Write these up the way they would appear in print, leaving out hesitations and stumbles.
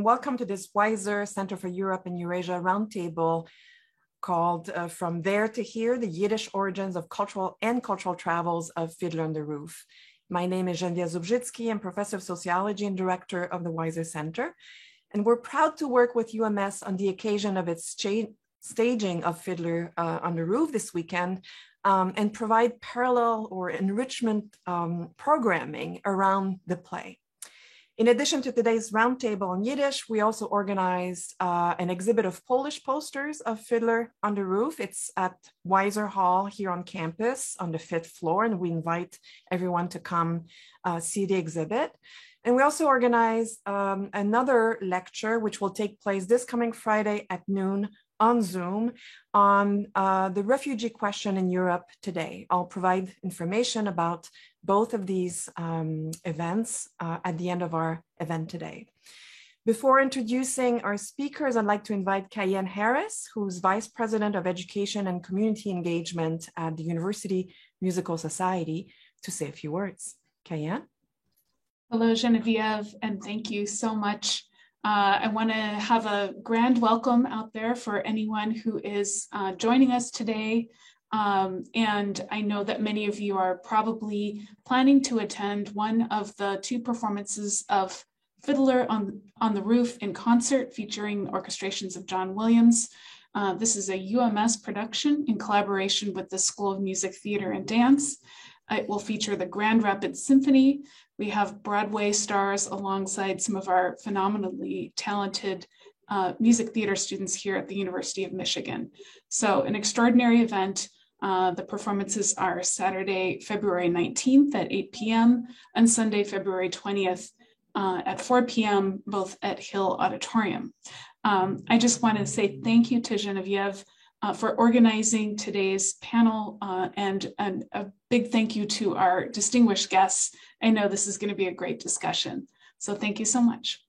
Welcome to this WISER Center for Europe and Eurasia Roundtable called From There to Here, the Yiddish Origins of Cultural Travels of Fiddler on the Roof. My name is Geneviève Zubrzitsky. I'm Professor of Sociology and Director of the WISER Center. And we're proud to work with UMS on the occasion of its staging of Fiddler on the Roof this weekend and provide parallel or enrichment programming around the play. In addition to today's roundtable on Yiddish, we also organized an exhibit of Polish posters of Fiddler on the Roof. It's at Weiser Hall here on campus on the 5th floor, and we invite everyone to come see the exhibit. And we also organized another lecture, which will take place this coming Friday at noon on Zoom on the refugee question in Europe today. I'll provide information about both of these events at the end of our event today. Before introducing our speakers, I'd like to invite Cayenne Harris, who's Vice President of Education and Community Engagement at the University Musical Society, to say a few words. Cayenne? Hello, Geneviève, and thank you so much. I want to have a grand welcome out there for anyone who is joining us today. And I know that many of you are probably planning to attend one of the two performances of Fiddler on the Roof in concert featuring orchestrations of John Williams. This is a UMS production in collaboration with the School of Music, Theater, and Dance. It will feature the Grand Rapids Symphony. We have Broadway stars alongside some of our phenomenally talented music theater students here at the University of Michigan. So an extraordinary event. The performances are Saturday, February 19th at 8 p.m. and Sunday, February 20th at 4 p.m., both at Hill Auditorium. I just want to say thank you to Geneviève for organizing today's panel and a big thank you to our distinguished guests. I know this is going to be a great discussion. So thank you so much.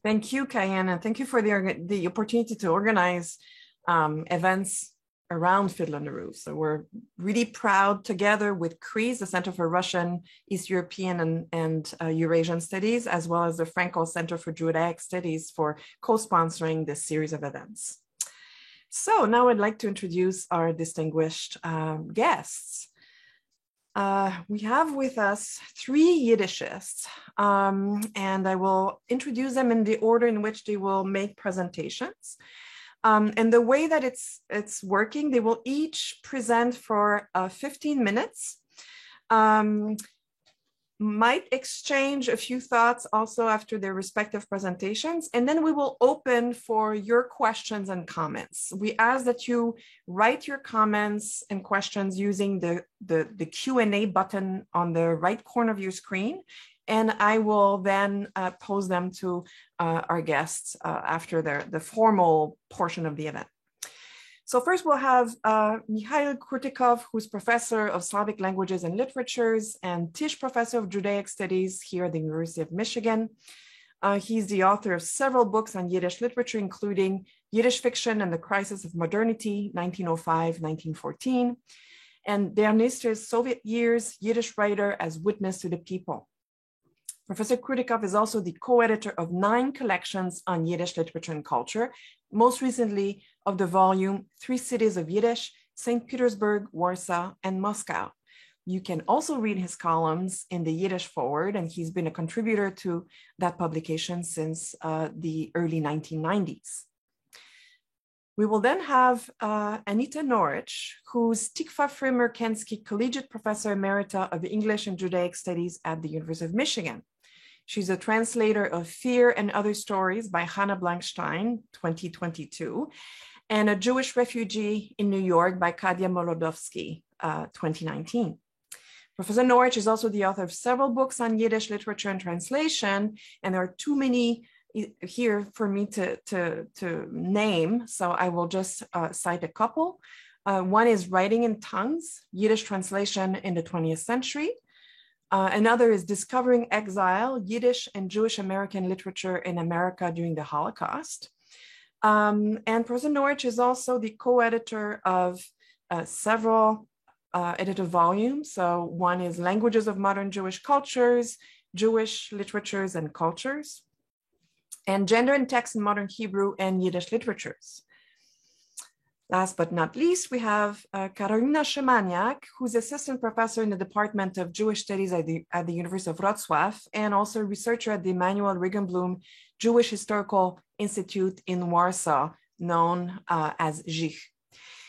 Thank you, Cayenne, and thank you for the opportunity to organize events around Fiddler on the Roof. So we're really proud together with CREES, the Center for Russian, East European and Eurasian Studies, as well as the Frankel Center for Judaic Studies for co-sponsoring this series of events. So now I'd like to introduce our distinguished guests. We have with us three Yiddishists, and I will introduce them in the order in which they will make presentations. And the way that it's working, they will each present for 15 minutes. Might exchange a few thoughts also after their respective presentations, and then we will open for your questions and comments. We ask that you write your comments and questions using the Q&A button on the right corner of your screen, and I will then pose them to our guests after the formal portion of the event. So first we'll have Mikhail Krutikov, who's Professor of Slavic Languages and Literatures and Tisch Professor of Judaic Studies here at the University of Michigan. He's the author of several books on Yiddish literature, including Yiddish Fiction and the Crisis of Modernity, 1905-1914, and Der Nister's Soviet Years, Yiddish Writer as Witness to the People. Professor Krutikov is also the co-editor of 9 collections on Yiddish literature and culture, most recently of the volume 3 Cities of Yiddish, St. Petersburg, Warsaw, and Moscow. You can also read his columns in the Yiddish Forward, and he's been a contributor to that publication since the early 1990s. We will then have Anita Norwich, who's Tikva Frimer-Kensky Collegiate Professor Emerita of English and Judaic Studies at the University of Michigan. She's a translator of Fear and Other Stories by Hannah Blankstein, 2022, and A Jewish Refugee in New York by Kadia Molodowski, 2019. Professor Norwich is also the author of several books on Yiddish literature and translation, and there are too many here for me to name, so I will just cite a couple. One is Writing in Tongues, Yiddish Translation in the 20th Century. Another is Discovering Exile, Yiddish and Jewish American Literature in America During the Holocaust. And Professor Norwich is also the co-editor of several edited volumes. So one is Languages of Modern Jewish Cultures, Jewish Literatures and Cultures. and Gender and Text in Modern Hebrew and Yiddish Literatures. Last but not least, we have Karolina Szymaniak, who's assistant professor in the Department of Jewish Studies at the University of Wrocław, and also researcher at the Emanuel Regenblum Jewish Historical Institute in Warsaw, known as JICH.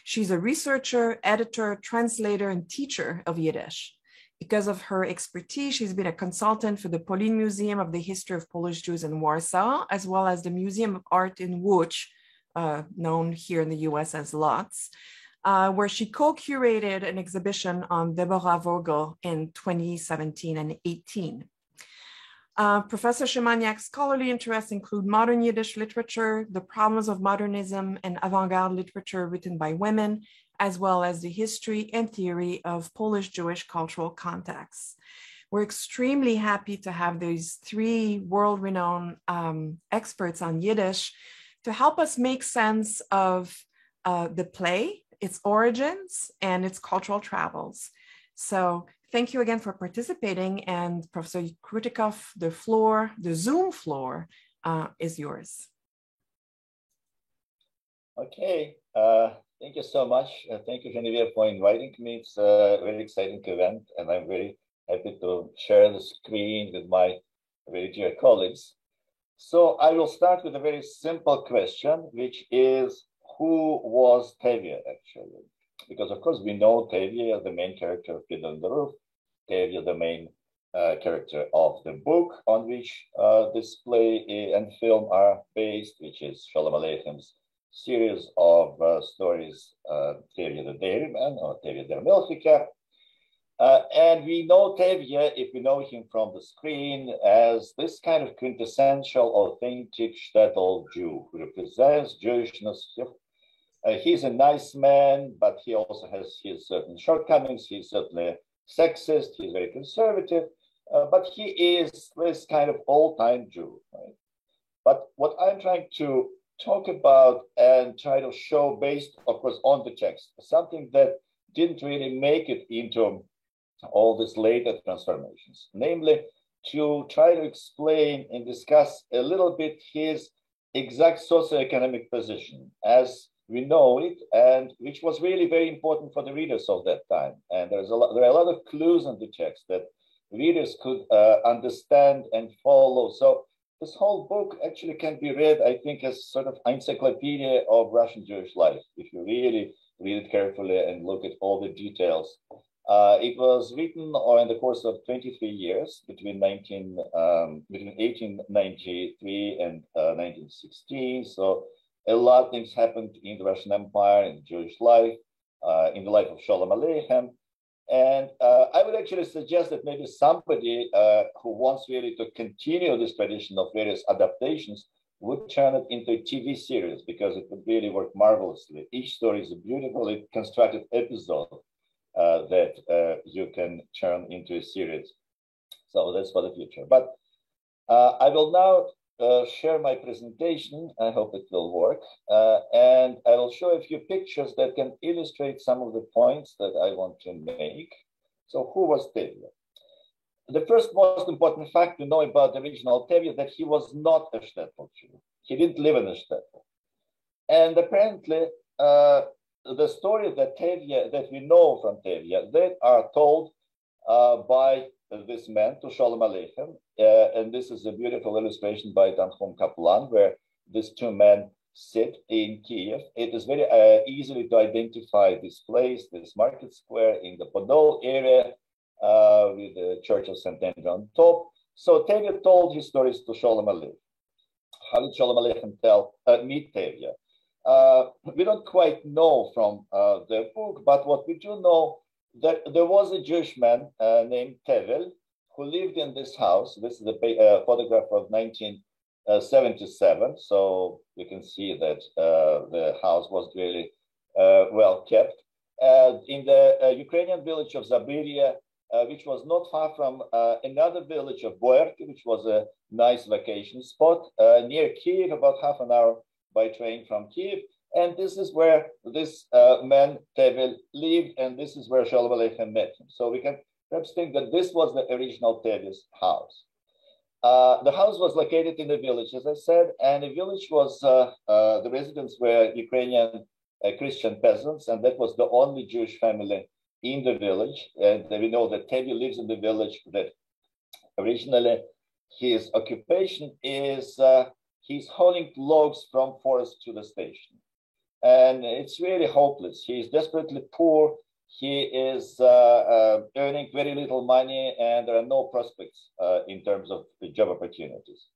She's a researcher, editor, translator, and teacher of Yiddish. Because of her expertise, she's been a consultant for the Polin Museum of the History of Polish Jews in Warsaw, as well as the Museum of Art in Łódź, known here in the US as LOTS, where she co-curated an exhibition on Deborah Vogel in 2017 and 18. Professor Szymaniak's scholarly interests include modern Yiddish literature, the problems of modernism and avant-garde literature written by women, as well as the history and theory of Polish Jewish cultural contexts. We're extremely happy to have these three world-renowned experts on Yiddish to help us make sense of the play, its origins, and its cultural travels. So thank you again for participating, and Professor Krutikov, the Zoom floor is yours. Okay, thank you so much. Thank you, Genevieve, for inviting me. It's a very exciting event, and I'm very happy to share the screen with my very dear colleagues. So I will start with a very simple question, which is, who was Tevye actually? Because of course we know Tevye, the main character of Fiddler on the Roof, Tevye, the main character of the book on which this play and film are based, which is Sholem Aleichem's series of stories, Tevye the Dairyman or Tevye der Milchiker. And we know Tevye, if we know him from the screen, as this kind of quintessential, authentic shtetl Jew who represents Jewishness. He's a nice man, but he also has his certain shortcomings. He's certainly sexist, he's very conservative, but he is this kind of old-time Jew, right? But what I'm trying to talk about and try to show based, of course, on the text, something that didn't really make it into all these later transformations, namely to try to explain and discuss a little bit his exact socioeconomic position as we know it, and which was really very important for the readers of that time. And there are a lot of clues in the text that readers could understand and follow. So this whole book actually can be read, I think, as sort of encyclopedia of Russian Jewish life, if you really read it carefully and look at all the details. It was written in the course of 23 years between 1893 and 1916. So a lot of things happened in the Russian Empire, in Jewish life, in the life of Sholem Aleichem. And I would actually suggest that maybe somebody who wants really to continue this tradition of various adaptations would turn it into a TV series, because it would really work marvelously. Each story is a beautifully constructed episode that you can turn into a series. So that's for the future. But I will now share my presentation. I hope it will work. And I will show a few pictures that can illustrate some of the points that I want to make. So who was Tevye? The first most important fact to know about the original Tevye is that he was not a shtetl Jew. He didn't live in a shtetl. And apparently, the stories that we know from Tevye, they are told by this man, to Sholem Aleichem. And this is a beautiful illustration by Tanchum Kaplan, where these two men sit in Kiev. It is very easily to identify this place, this market square in the Podol area with the Church of St. Andrew on top. So Tevye told his stories to Sholem Aleichem. How did Sholem Aleichem meet Tevye? We don't quite know from the book, but what we do know, that there was a Jewish man named Tevel who lived in this house. This is a photograph of 1977. So you can see that the house was really well kept. In the Ukrainian village of Zabiria, which was not far from another village of Boyarki, which was a nice vacation spot near Kiev, about half an hour by train from Kiev. And this is where this man, Tevel, lived, and this is where Sholem Aleichem met him. So we can perhaps think that this was the original Tevye's house. The house was located in the village, as I said, and the village was, the residents were Ukrainian Christian peasants, and that was the only Jewish family in the village. And we know that Tevye lives in the village, that originally his occupation is he's hauling logs from forest to the station. And it's really hopeless. He is desperately poor. He is earning very little money, and there are no prospects in terms of job opportunities.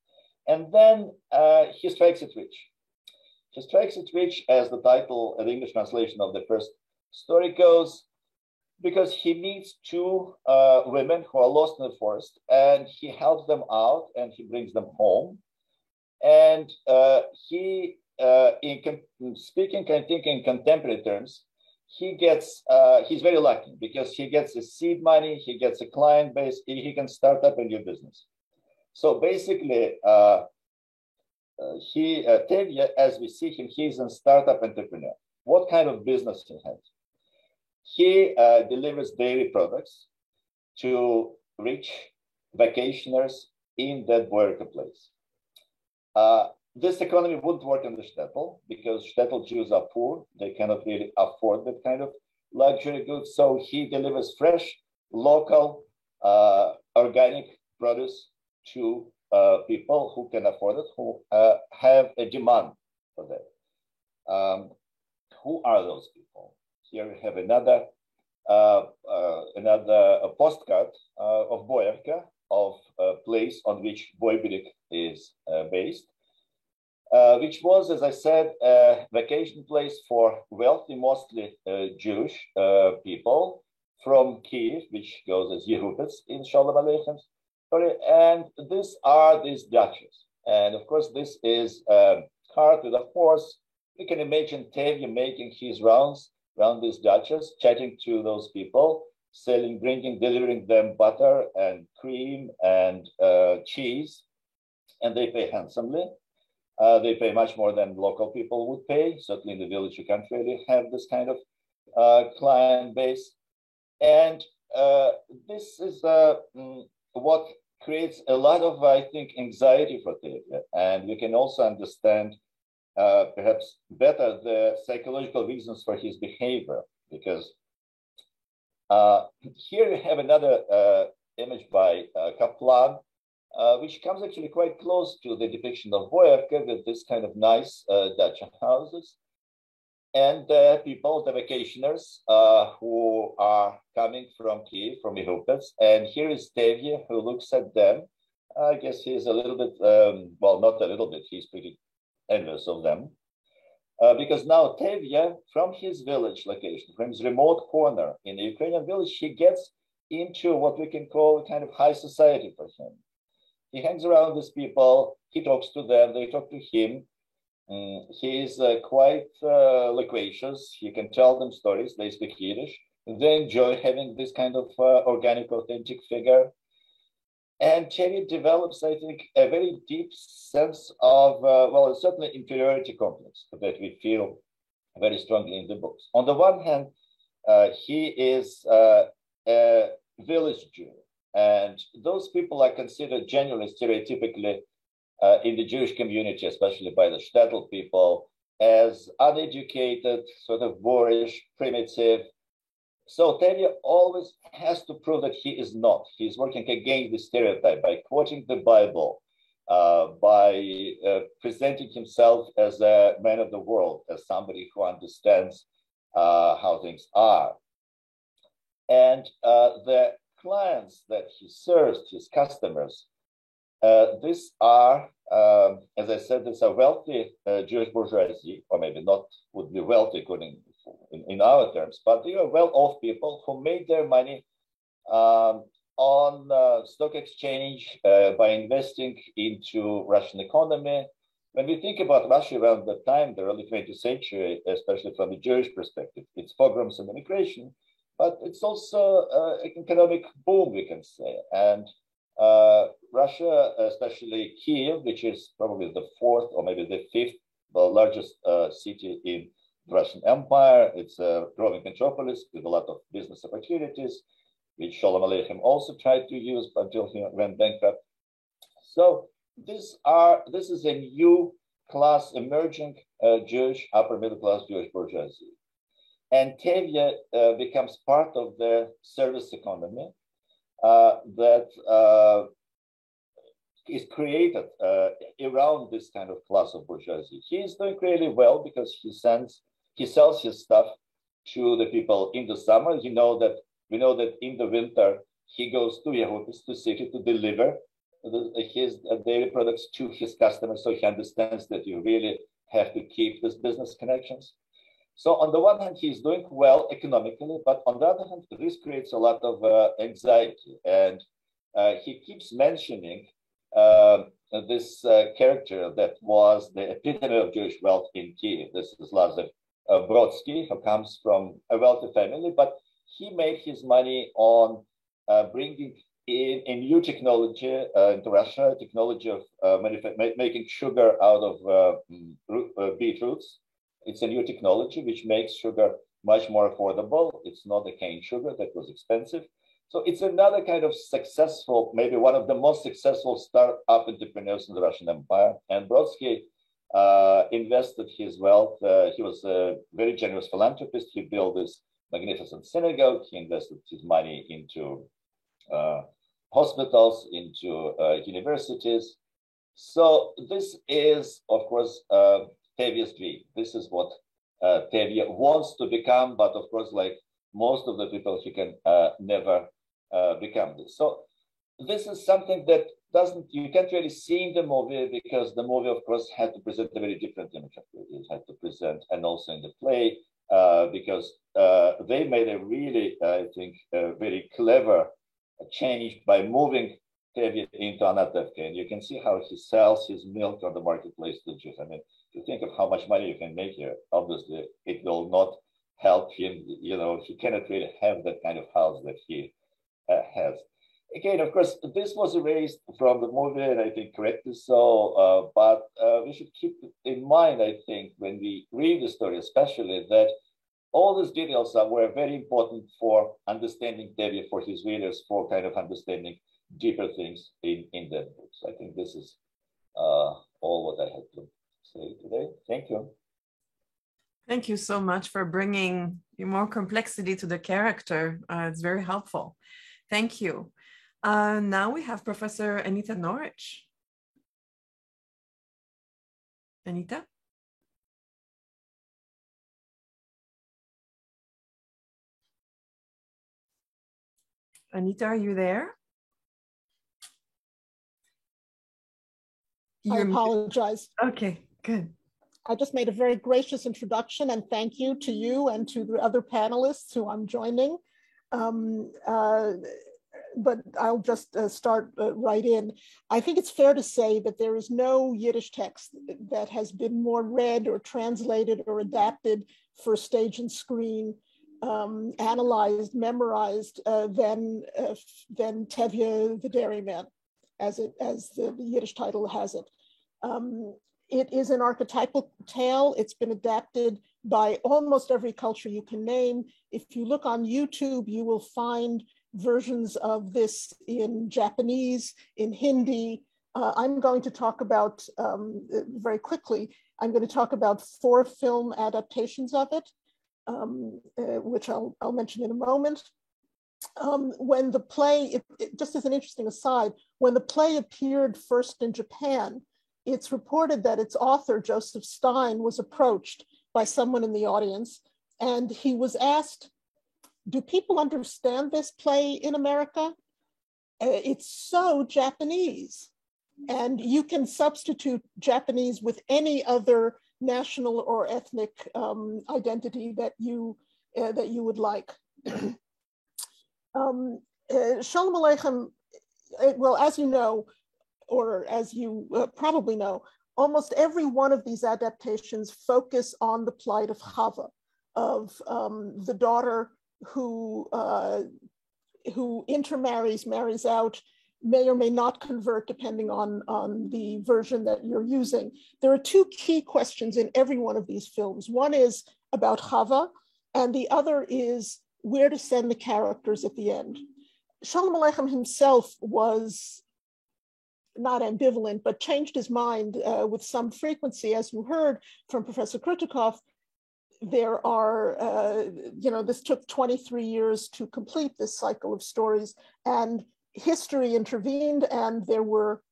And then he strikes it rich. He strikes it rich, as the title, the English translation of the first story goes, because he meets two women who are lost in the forest, and he helps them out, and he brings them home. And he, speaking and thinking in contemporary terms, he gets, he's very lucky because he gets a seed money, he gets a client base, he can start up a new business. So basically, Tevye, as we see him, he's a startup entrepreneur. What kind of business he has? He delivers dairy products to rich vacationers in that Boyarka place. This economy wouldn't work in the shtetl because shtetl Jews are poor. They cannot really afford that kind of luxury goods. So he delivers fresh, local, organic produce to people who can afford it, who have a demand for that. Who are those people? Here we have another postcard of Boyarka, of a place on which Boiberik is based. Which was, as I said, a vacation place for wealthy, mostly Jewish people from Kiev, which goes as Yehupets in Shalom Aleichem. And these are these daches. And of course, this is a cart with a horse. You can imagine Tevye making his rounds around these daches, chatting to those people, selling, delivering them butter and cream and cheese, and they pay handsomely. They pay much more than local people would pay. Certainly in the village, you can't really have this kind of client base. And this is what creates a lot of, I think, anxiety for Tevye. And we can also understand perhaps better the psychological reasons for his behavior, because here we have another image by Kaplan, which comes actually quite close to the depiction of Boyarka, with this kind of nice dacha houses. And people, the vacationers who are coming from Kiev, from Yehupets. And here is Tevye, who looks at them. I guess he's a little bit, well, not a little bit, he's pretty envious of them. Because now Tevye, from his village location, from his remote corner in the Ukrainian village, he gets into what we can call a kind of high society for him. He hangs around with people, he talks to them, they talk to him. He is quite loquacious. He can tell them stories, they speak Yiddish. They enjoy having this kind of organic, authentic figure. And Tevye develops, I think, a very deep sense of, well, certainly inferiority complex that we feel very strongly in the books. On the one hand, he is a village Jew. And those people are considered generally stereotypically in the Jewish community, especially by the shtetl people, as uneducated, sort of boorish, primitive. So Tevye always has to prove that he is not. He's working against the stereotype by quoting the Bible, by presenting himself as a man of the world, as somebody who understands how things are. And the clients that he serves, his customers, these are, as I said, these are wealthy Jewish bourgeoisie, or maybe not would be wealthy according in our terms, but they are well-off people who made their money on stock exchange by investing into Russian economy. When we think about Russia around that time, the early 20th century, especially from the Jewish perspective, it's pogroms and immigration, but it's also an economic boom, we can say. And Russia, especially Kiev, which is probably the fourth or maybe the fifth, the largest city in the Russian Empire. It's a growing metropolis with a lot of business opportunities, which Shalom Aleichem also tried to use until he went bankrupt. So this is a new class, emerging Jewish, upper middle class Jewish bourgeoisie. And Tevye becomes part of the service economy that is created around this kind of class of bourgeoisie. He is doing really well because he sells his stuff to the people in the summer. We know that in the winter he goes to Yehupis, to city, to deliver his daily products to his customers. So he understands that you really have to keep this business connections. So on the one hand, he's doing well economically, but on the other hand, this creates a lot of anxiety. And he keeps mentioning this character that was the epitome of Jewish wealth in Kiev. This is Lazar Brodsky, who comes from a wealthy family, but he made his money on bringing in a new technology into Russia, technology of making sugar out of beetroots. It's a new technology which makes sugar much more affordable. It's not the cane sugar that was expensive. So it's another kind of successful, maybe one of the most successful startup entrepreneurs in the Russian Empire. And Brodsky invested his wealth. He was a very generous philanthropist. He built this magnificent synagogue. He invested his money into hospitals, into universities. So this is, of course, Tevye's dream. This is what Tevye wants to become, but of course, like most of the people, he can never become this. So this is something that you can't really see in the movie, because the movie, of course, had to present a very different image of it. It had to present, and also in the play, because they made a really, I think, very clever change by moving Tevye into Anatevka. And you can see how he sells his milk on the marketplace to Jews. I mean, to think of how much money you can make here, obviously, it will not help him. You know, he cannot really have that kind of house that he has. Again, of course, this was erased from the movie, and I think correctly so, but we should keep in mind, I think, when we read the story, especially, that all these details were very important for understanding Tevye, for his readers, for kind of understanding deeper things in that book. So I think this is all what I had to say today. Thank you. Thank you so much for bringing more complexity to the character. It's very helpful. Thank you. Now we have Professor Anita Norwich. Anita? Anita, are you there? I apologize. Okay, good. I just made a very gracious introduction, and thank you to you and to the other panelists who I'm joining. But I'll just start right in. I think it's fair to say that there is no Yiddish text that has been more read or translated or adapted for stage and screen, analyzed, memorized than Tevye the Dairyman, as the Yiddish title has it. It is an archetypal tale. It's been adapted by almost every culture you can name. If you look on YouTube, you will find versions of this in Japanese, in Hindi. I'm going to talk about, very quickly, I'm going to talk about 4 film adaptations of it, which I'll mention in a moment. When the play, just as an interesting aside, when the play appeared first in Japan, it's reported that its author, Joseph Stein, was approached by someone in the audience, and he was asked, do people understand this play in America? It's so Japanese. And you can substitute Japanese with any other national or ethnic identity that you would like. Shalom Aleichem, well, as you know, or as you probably know, almost every one of these adaptations focus on the plight of Chava, of the daughter who intermarries, marries out, may or may not convert depending on the version that you're using. There are 2 key questions in every one of these films. One is about Chava, and the other is where to send the characters at the end. Shalom Aleichem himself was not ambivalent, but changed his mind with some frequency. As you heard from Professor Krutikov, there are, this took 23 years to complete this cycle of stories, and history intervened, and there were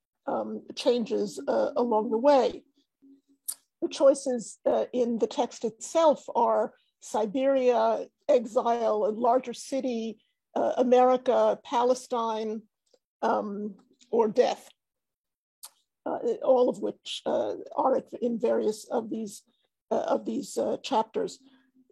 changes along the way. The choices in the text itself are Siberia, exile, a larger city, America, Palestine, or death, all of which are in various of these chapters.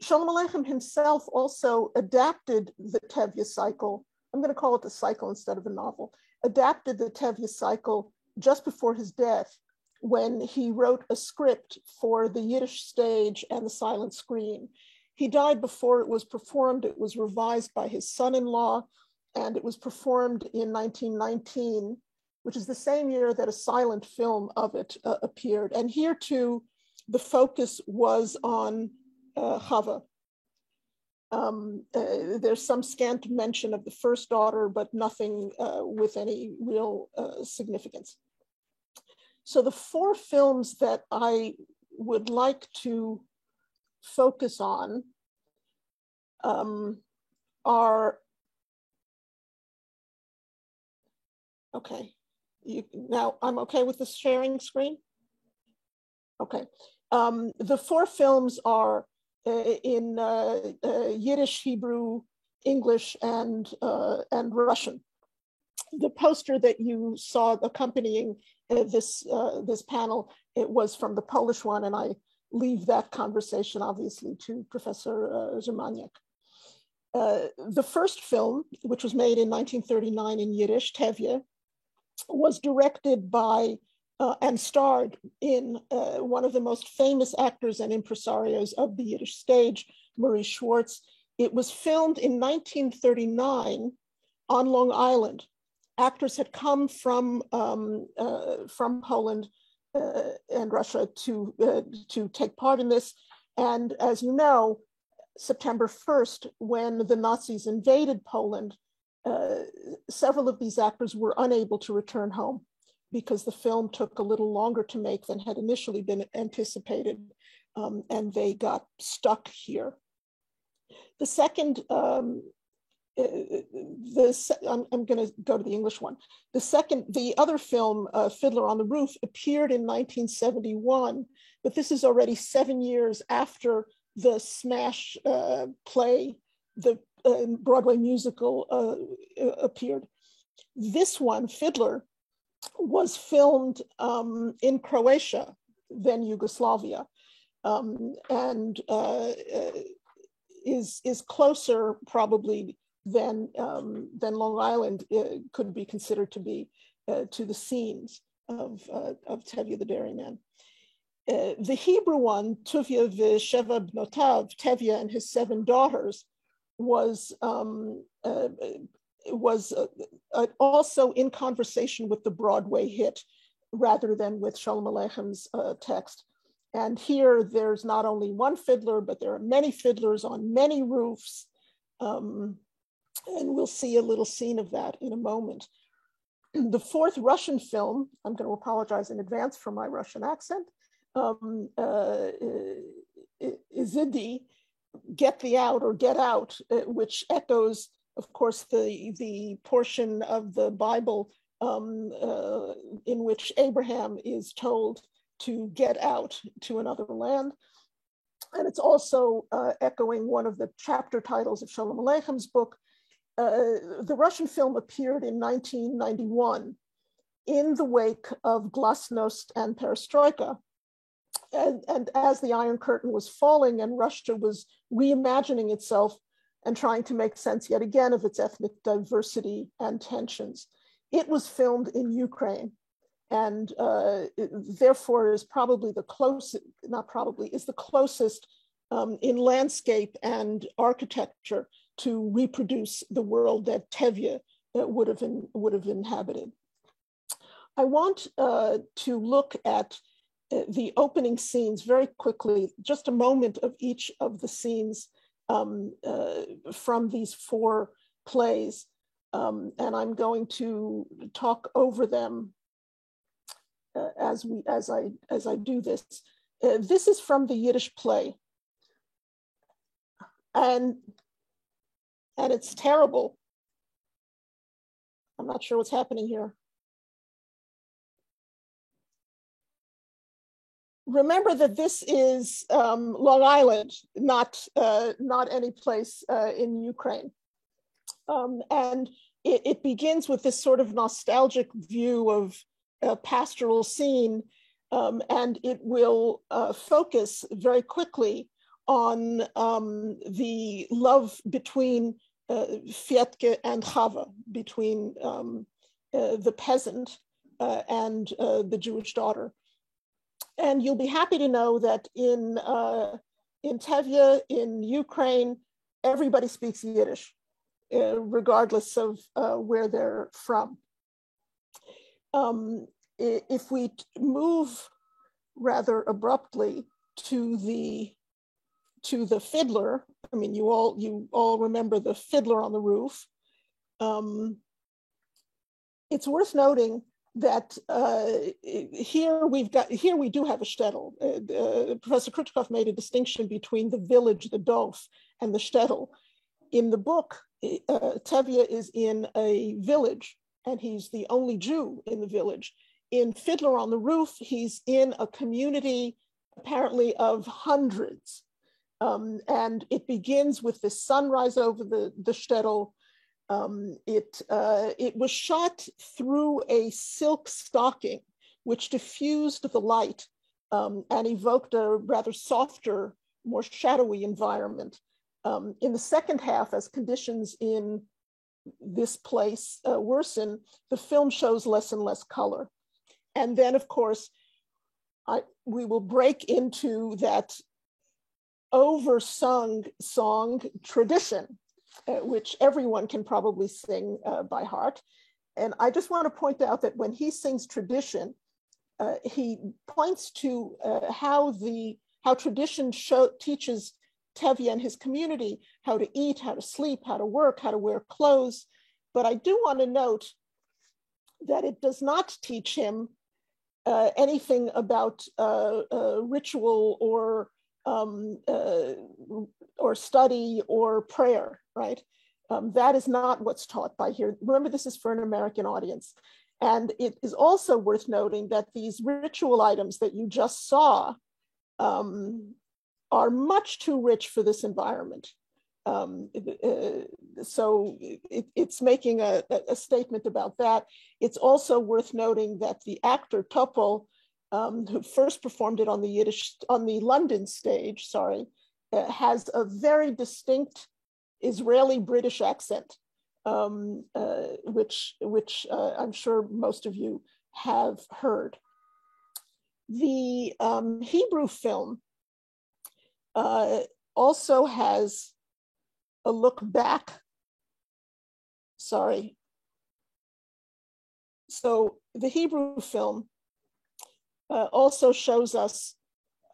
Sholem Aleichem himself also adapted the Tevye cycle. I'm going to call it the cycle instead of a novel. Adapted the Tevye cycle just before his death, when he wrote a script for the Yiddish stage and the silent screen. He died before it was performed. It was revised by his son-in-law, and it was performed in 1919, which is the same year that a silent film of it appeared. And here too, the focus was on Chava. There's some scant mention of the first daughter, but nothing with any real significance. So the four films that I would like to focus on are, okay, now I'm okay with the sharing screen? Okay, the four films are in Yiddish, Hebrew, English, and Russian. The poster that you saw accompanying this panel, it was from the Polish one, and I leave that conversation obviously to Professor Żermaniak. The first film, which was made in 1939 in Yiddish, Tevye, was directed by and starred in one of the most famous actors and impresarios of the Yiddish stage, Maurice Schwartz. It was filmed in 1939 on Long Island. Actors had come from Poland and Russia to take part in this. And as you know, September 1st, when the Nazis invaded Poland, several of these actors were unable to return home because the film took a little longer to make than had initially been anticipated, and they got stuck here. The second, I'm going to go to the English one. The other film, Fiddler on the Roof, appeared in 1971, but this is already 7 years after the smash play, the Broadway musical appeared. This one, Fiddler, was filmed in Croatia, then Yugoslavia, and is closer probably than Long Island could be considered to be to the scenes of Tevye the Dairyman. The Hebrew one, Tuvia v'Sheva Bnotav, Tevye and his 7 daughters, was also in conversation with the Broadway hit rather than with Sholem Aleichem's text. And here there's not only one fiddler, but there are many fiddlers on many roofs. And we'll see a little scene of that in a moment. The fourth Russian film, I'm going to apologize in advance for my Russian accent, Izidi, Get Thee Out or Get Out, which echoes, of course, the portion of the Bible in which Abraham is told to get out to another land. And it's also echoing one of the chapter titles of Sholem Aleichem's book. The Russian film appeared in 1991 in the wake of Glasnost and Perestroika. And as the Iron Curtain was falling and Russia was reimagining itself and trying to make sense yet again of its ethnic diversity and tensions, it was filmed in Ukraine, and therefore is probably the closest, not probably, is the closest in landscape and architecture to reproduce the world that Tevye would have inhabited. I want to look at the opening scenes very quickly, just a moment of each of the scenes from these 4 plays. And I'm going to talk over them as I do this. This is from the Yiddish play, and it's terrible. I'm not sure what's happening here. Remember that this is Long Island, not any place in Ukraine. And it begins with this sort of nostalgic view of a pastoral scene, and it will focus very quickly on the love between Fietke and Chava, between the peasant and the Jewish daughter. And you'll be happy to know that in Tevye, in Ukraine, everybody speaks Yiddish, regardless of where they're from. If we move rather abruptly to the fiddler, I mean, you all remember the fiddler on the roof. It's worth noting that here we do have a shtetl. Professor Krutchkov made a distinction between the village, the Dov, and the shtetl. In the book, Tevye is in a village, and he's the only Jew in the village. In Fiddler on the Roof, he's in a community apparently of hundreds. And it begins with the sunrise over the shtetl. It was shot through a silk stocking, which diffused the light and evoked a rather softer, more shadowy environment. In the second half, as conditions in this place worsen, the film shows less and less color. And then, of course, we will break into that oversung song Tradition, which everyone can probably sing by heart. And I just want to point out that when he sings Tradition, he points to how tradition teaches Tevye and his community how to eat, how to sleep, how to work, how to wear clothes. But I do want to note that it does not teach him anything about ritual or study or prayer, right? That is not what's taught by here. Remember, this is for an American audience. And it is also worth noting that these ritual items that you just saw are much too rich for this environment. So it's making a statement about that. It's also worth noting that the actor Topol, who first performed it on the London stage, has a very distinct Israeli-British accent, which I'm sure most of you have heard. The Hebrew film also has a look back. Sorry. So the Hebrew film also shows us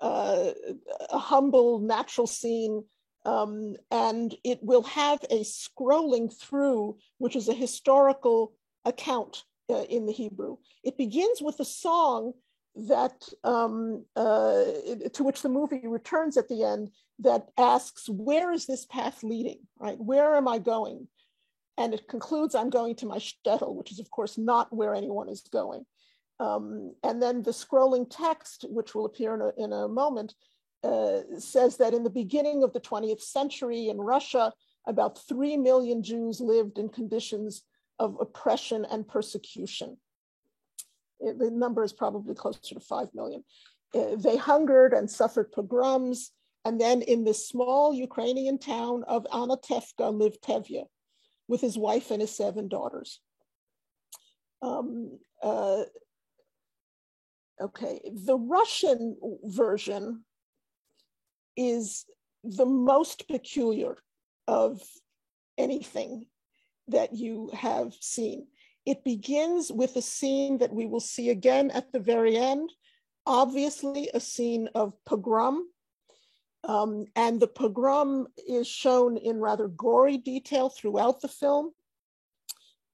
a humble natural scene, and it will have a scrolling through, which is a historical account in the Hebrew. It begins with a song that to which the movie returns at the end, that asks, where is this path leading, right? Where am I going? And it concludes, I'm going to my shtetl, which is of course not where anyone is going. And then the scrolling text, which will appear in a moment, says that in the beginning of the 20th century in Russia, about 3 million Jews lived in conditions of oppression and persecution. The number is probably closer to 5 million. They hungered and suffered pogroms. And then in this small Ukrainian town of Anatevka lived Tevye with his wife and his 7 daughters. Okay, the Russian version is the most peculiar of anything that you have seen. It begins with a scene that we will see again at the very end, obviously a scene of pogrom. And the pogrom is shown in rather gory detail throughout the film.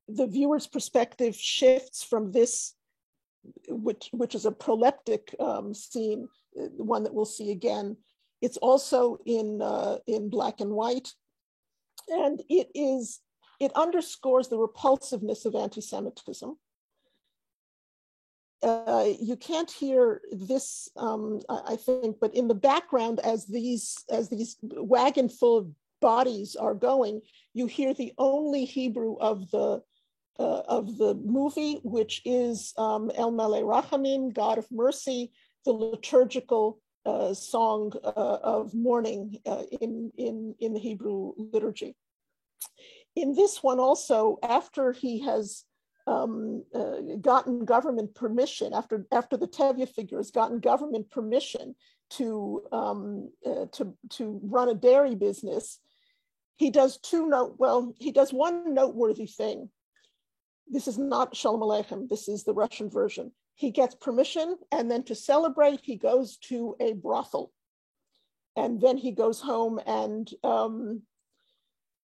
The viewer's perspective shifts from this which is a proleptic scene, one that we'll see again. It's also in black and white, and it underscores the repulsiveness of anti-Semitism. You can't hear this, I think, but in the background, as these wagon full of bodies are going, you hear the only Hebrew of the movie, which is El Malei Rachamim, God of Mercy, the liturgical song of mourning in the Hebrew liturgy. In this one also, after he has gotten government permission, after the Tevye figure has gotten government permission to run a dairy business, he does one noteworthy thing. This is not Shalom Aleichem, this is the Russian version. He gets permission, and then to celebrate, he goes to a brothel. And then he goes home and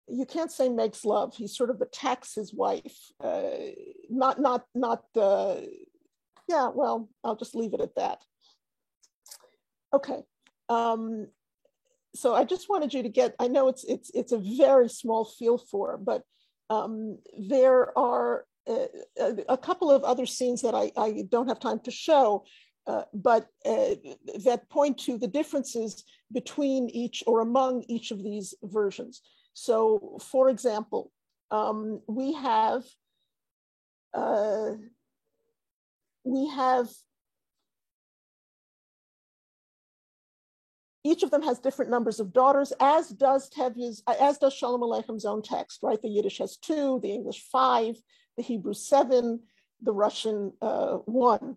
you can't say makes love. He sort of attacks his wife. Yeah, well, I'll just leave it at that. Okay. So I just wanted you to get, I know it's a very small feel for, but there are a couple of other scenes that I don't have time to show, but that point to the differences between each or among each of these versions. So, for example, we have each of them has different numbers of daughters, as does Shalom Aleicham's own text, right? The Yiddish has 2, the English 5, the Hebrew 7, the Russian 1.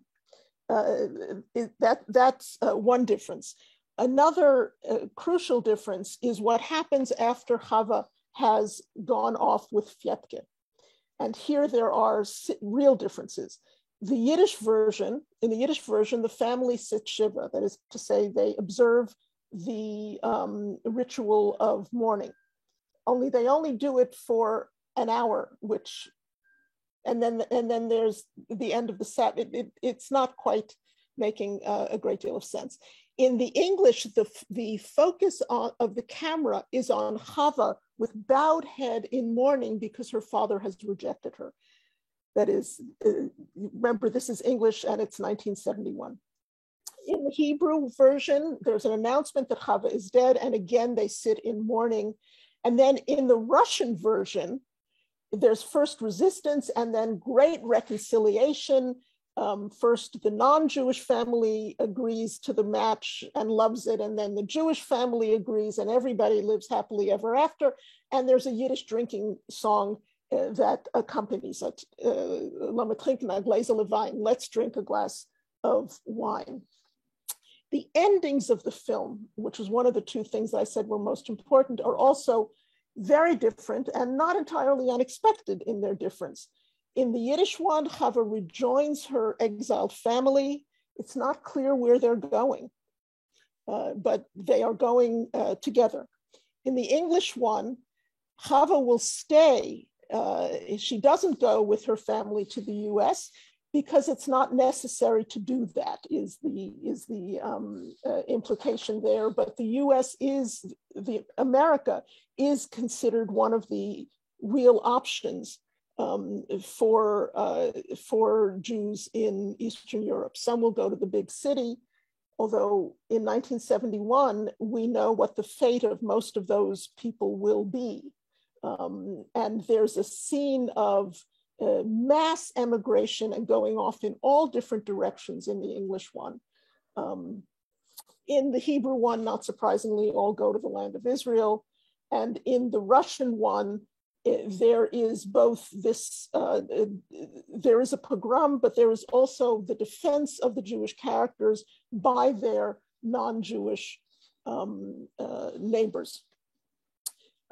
That's one difference. Another crucial difference is what happens after Chava has gone off with Fyetke. And here there are real differences. In the Yiddish version, the family sits Shiva, that is to say, they observe the ritual of mourning. They only do it for an hour, and then there's the end of the set. It's not quite making a great deal of sense. In the English, the focus of the camera is on Chava with bowed head in mourning because her father has rejected her. That is, remember, this is English and it's 1971. In the Hebrew version, there's an announcement that Chava is dead, and again, they sit in mourning. And then in the Russian version, there's first resistance and then great reconciliation. First, the non-Jewish family agrees to the match and loves it, and then the Jewish family agrees, and everybody lives happily ever after. And there's a Yiddish drinking song that accompanies it. Let's drink a glass of wine. The endings of the film, which was one of the two things I said were most important, are also very different and not entirely unexpected in their difference. In the Yiddish one, Chava rejoins her exiled family. It's not clear where they're going, but they are going together. In the English one, Chava will stay. She doesn't go with her family to the US because it's not necessary to do that, is the implication there. But the US America is considered one of the real options for Jews in Eastern Europe. Some will go to the big city, although in 1971, we know what the fate of most of those people will be. And there's a scene of mass emigration and going off in all different directions in the English one. In the Hebrew one, not surprisingly, all go to the land of Israel. And in the Russian one, there is both this, there is a pogrom, but there is also the defense of the Jewish characters by their non-Jewish neighbors.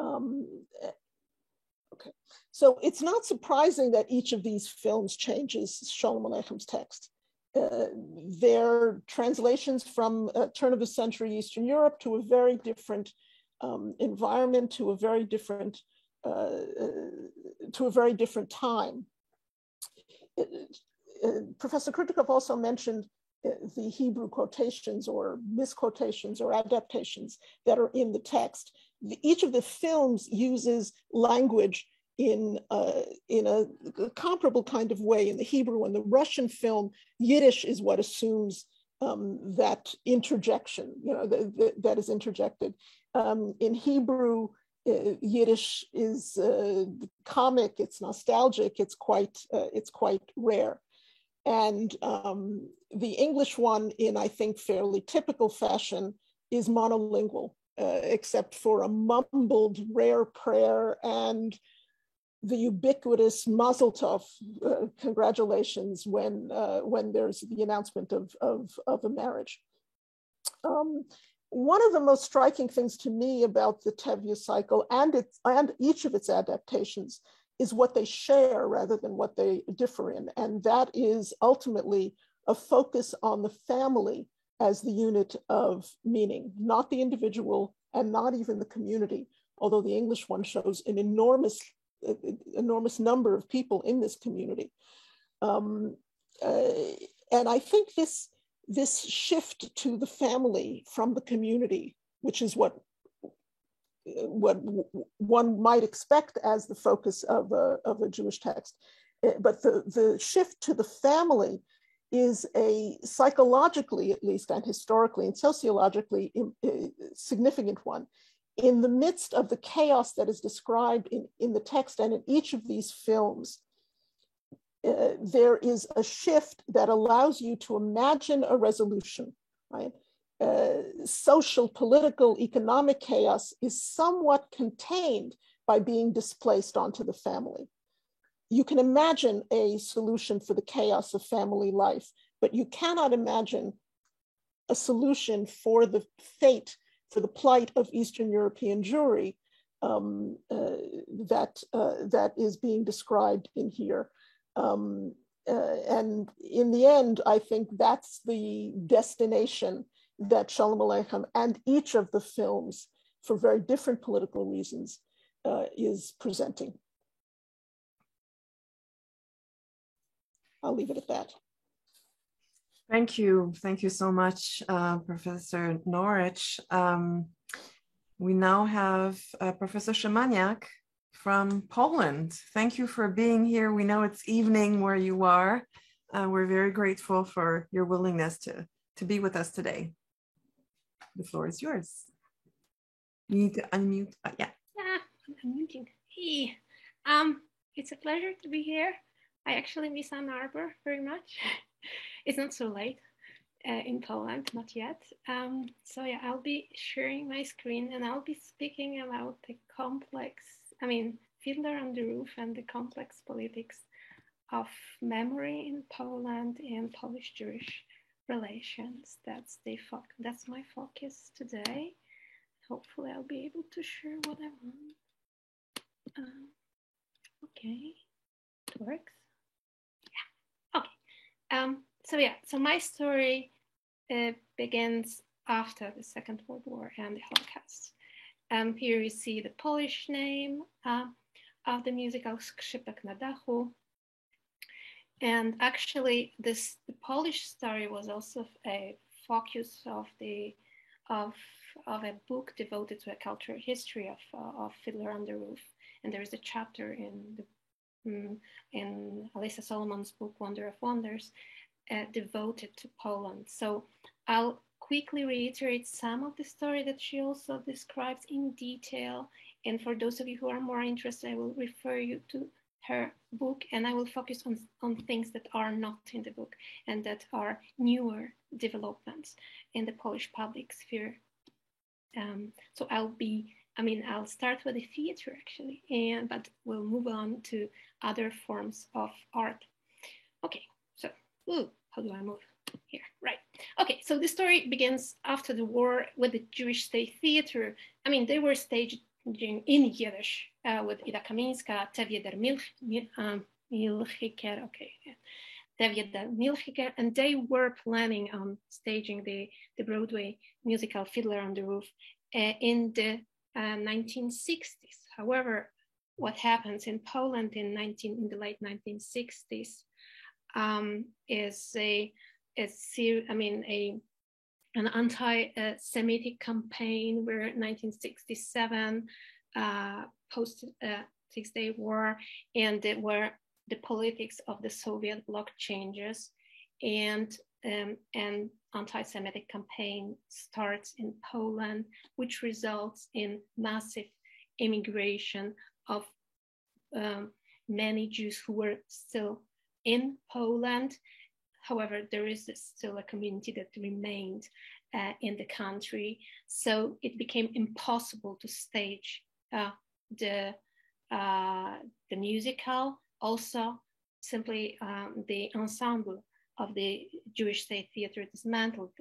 Okay, so it's not surprising that each of these films changes Shalom Aleicham's text. They're translations from turn of the century Eastern Europe to a very different environment, to a very different time. Professor Krutikoff also mentioned the Hebrew quotations or misquotations or adaptations that are in the text. Each of the films uses language in a comparable kind of way. In the Hebrew and the Russian film, Yiddish is what assumes that interjection, that is interjected. In Hebrew, Yiddish is comic, it's nostalgic, it's quite rare. And the English one, in I think fairly typical fashion, is monolingual, except for a mumbled rare prayer and the ubiquitous Mazel Tov, congratulations, when there's the announcement of a marriage. One of the most striking things to me about the Tevye cycle and each of its adaptations is what they share rather than what they differ in. And that is ultimately a focus on the family as the unit of meaning, not the individual and not even the community, although the English one shows an enormous number of people in this community. And I think this shift to the family from the community, which is what one might expect as the focus of a Jewish text, but the shift to the family is a psychologically, at least, and historically and sociologically significant one. In the midst of the chaos that is described in the text and in each of these films, there is a shift that allows you to imagine a resolution, right? Social, political, economic chaos is somewhat contained by being displaced onto the family. You can imagine a solution for the chaos of family life, but you cannot imagine a solution for the fate, for the plight of Eastern European Jewry that is being described in here. And in the end, I think that's the destination that Shalom Aleichem and each of the films, for very different political reasons, is presenting. I'll leave it at that. Thank you. Thank you so much, Professor Norwich. We now have Professor Szymaniak from Poland. Thank you for being here. We know it's evening where you are. We're very grateful for your willingness to be with us today. The floor is yours. You need to unmute. Yeah. I'm unmuting. Hey, it's a pleasure to be here. I actually miss Ann Arbor very much. It's not so late in Poland, not yet. So yeah, I'll be sharing my screen and I'll be speaking about the Fiddler on the Roof and the complex politics of memory in Poland and Polish-Jewish relations. That's my focus today. Hopefully I'll be able to share what I want. Okay, it works. Yeah, okay. So my story begins after the Second World War and the Holocaust. Here you see the Polish name of the musical Skrzypek na dachu. And actually the Polish story was also a focus of a book devoted to a cultural history of Fiddler on the Roof. And there is a chapter in Alyssa Solomon's book, Wonder of Wonders, devoted to Poland. So I'll quickly reiterate some of the story that she also describes in detail. And for those of you who are more interested, I will refer you to her book, and I will focus on things that are not in the book and that are newer developments in the Polish public sphere. So I'll start with the theater actually, but we'll move on to other forms of art. Okay, so, how do I move? Here, right. Okay, so the story begins after the war with the Jewish State Theater. They were staged in Yiddish with Ida Kaminska, Tevye der Milchiker, Tevye der Milchiker, and they were planning on staging the Broadway musical Fiddler on the Roof in the 1960s. However, what happens in Poland in the late 1960s, is an anti-Semitic campaign where 1967 post Six-Day War, and where the politics of the Soviet bloc changes, and anti-Semitic campaign starts in Poland, which results in massive immigration of many Jews who were still in Poland. However, there is still a community that remained in the country. So it became impossible to stage the musical. Also, simply the ensemble of the Jewish State Theater dismantled.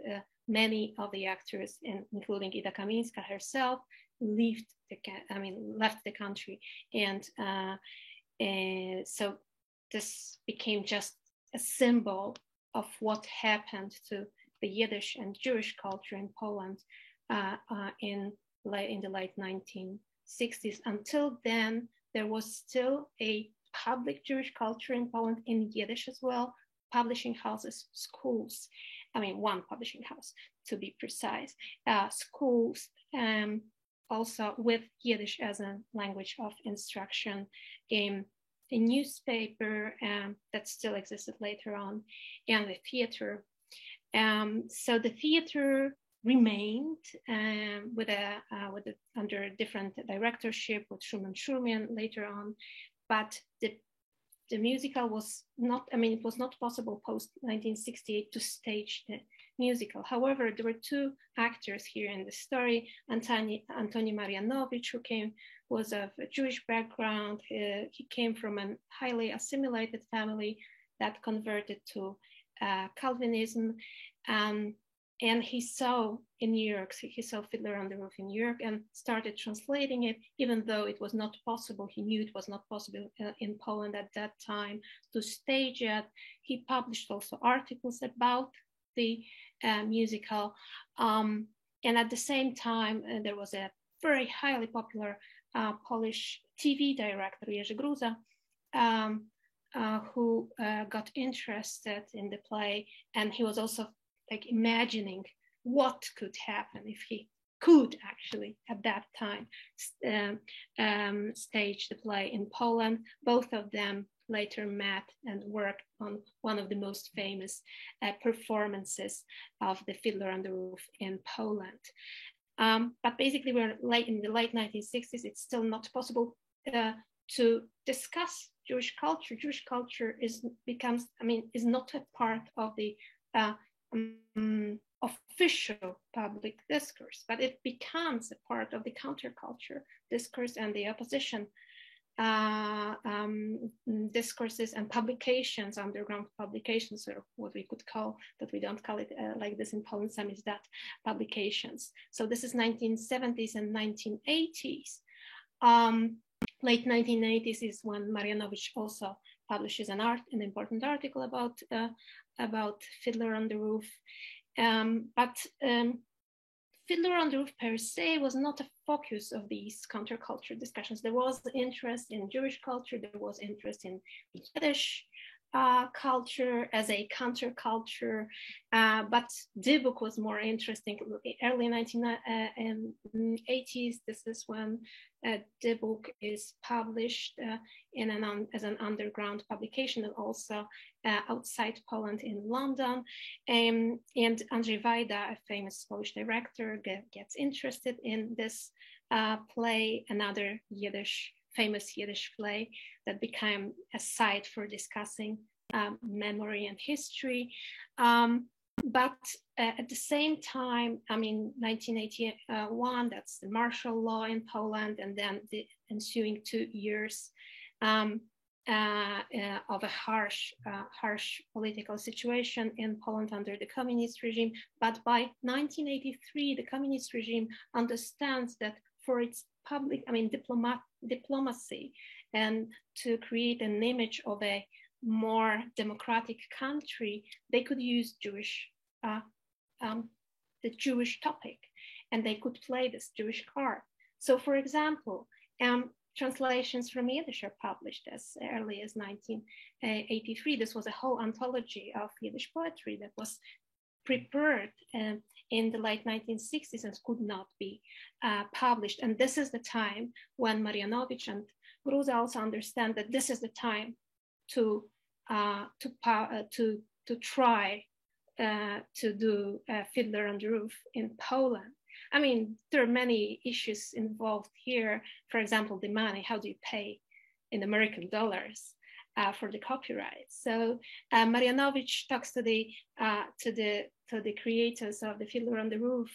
Many of the actors, including Ida Kaminska herself, left the country, and so this became just a symbol of what happened to the Yiddish and Jewish culture in Poland in the late 1960s. Until then, there was still a public Jewish culture in Poland in Yiddish as well, publishing houses, schools, one publishing house to be precise, schools, also with Yiddish as a language of instruction, in a newspaper that still existed later on, and the theater. So the theater remained under different directorship with Schumann Schurmian later on, but the musical was not, it was not possible post 1968 to stage the musical. However, there were two actors here in the story, Antoni Marianowicz, who was of a Jewish background. He came from a highly assimilated family that converted to Calvinism. And he saw in New York, he saw Fiddler on the Roof in New York and started translating it, even though it was not possible. He knew it was not possible in Poland at that time to stage it. He published also articles about the musical. And at the same time, there was a very highly popular Polish TV director, Jerzy Gruza, who got interested in the play. And he was also imagining what could happen if he could actually at that time stage the play in Poland. Both of them later met and worked on one of the most famous performances of the Fiddler on the Roof in Poland. But basically, we're in the late 1960s. It's still not possible to discuss Jewish culture. Jewish culture is not a part of the official public discourse, but it becomes a part of the counterculture discourse and the opposition discourses and publications, underground publications, or what we could call, but we don't call it like this in Poland, samizdat publications. So this is 1970s and 1980s. Late 1980s is when Marianowicz also publishes an important article about Fiddler on the Roof. But Fiddler on the Roof per se was not a focus of these counterculture discussions. There was interest in Jewish culture, there was interest in Yiddish culture as a counterculture, but Dybuch was more interesting. Early 1980s, this is when Dybuch is published as an underground publication, and also outside Poland in London. And Andrzej Wajda, a famous Polish director, gets interested in this play, another famous Yiddish play that became a site for discussing memory and history. But at the same time, 1981, that's the martial law in Poland, and then the ensuing 2 years of a harsh political situation in Poland under the communist regime. But by 1983, the communist regime understands that for its public, diplomacy, and to create an image of a more democratic country, they could use the Jewish topic, and they could play this Jewish card. So, for example, translations from Yiddish are published as early as 1983. This was a whole anthology of Yiddish poetry that was prepared in the late 1960s and could not be published. And this is the time when Marianovich and Gruza also understand that this is the time to try to do Fiddler on the Roof in Poland. I mean, there are many issues involved here. For example, the money, how do you pay in American dollars for the copyright? So Marianovich talks to the creators of the Fiddler on the Roof.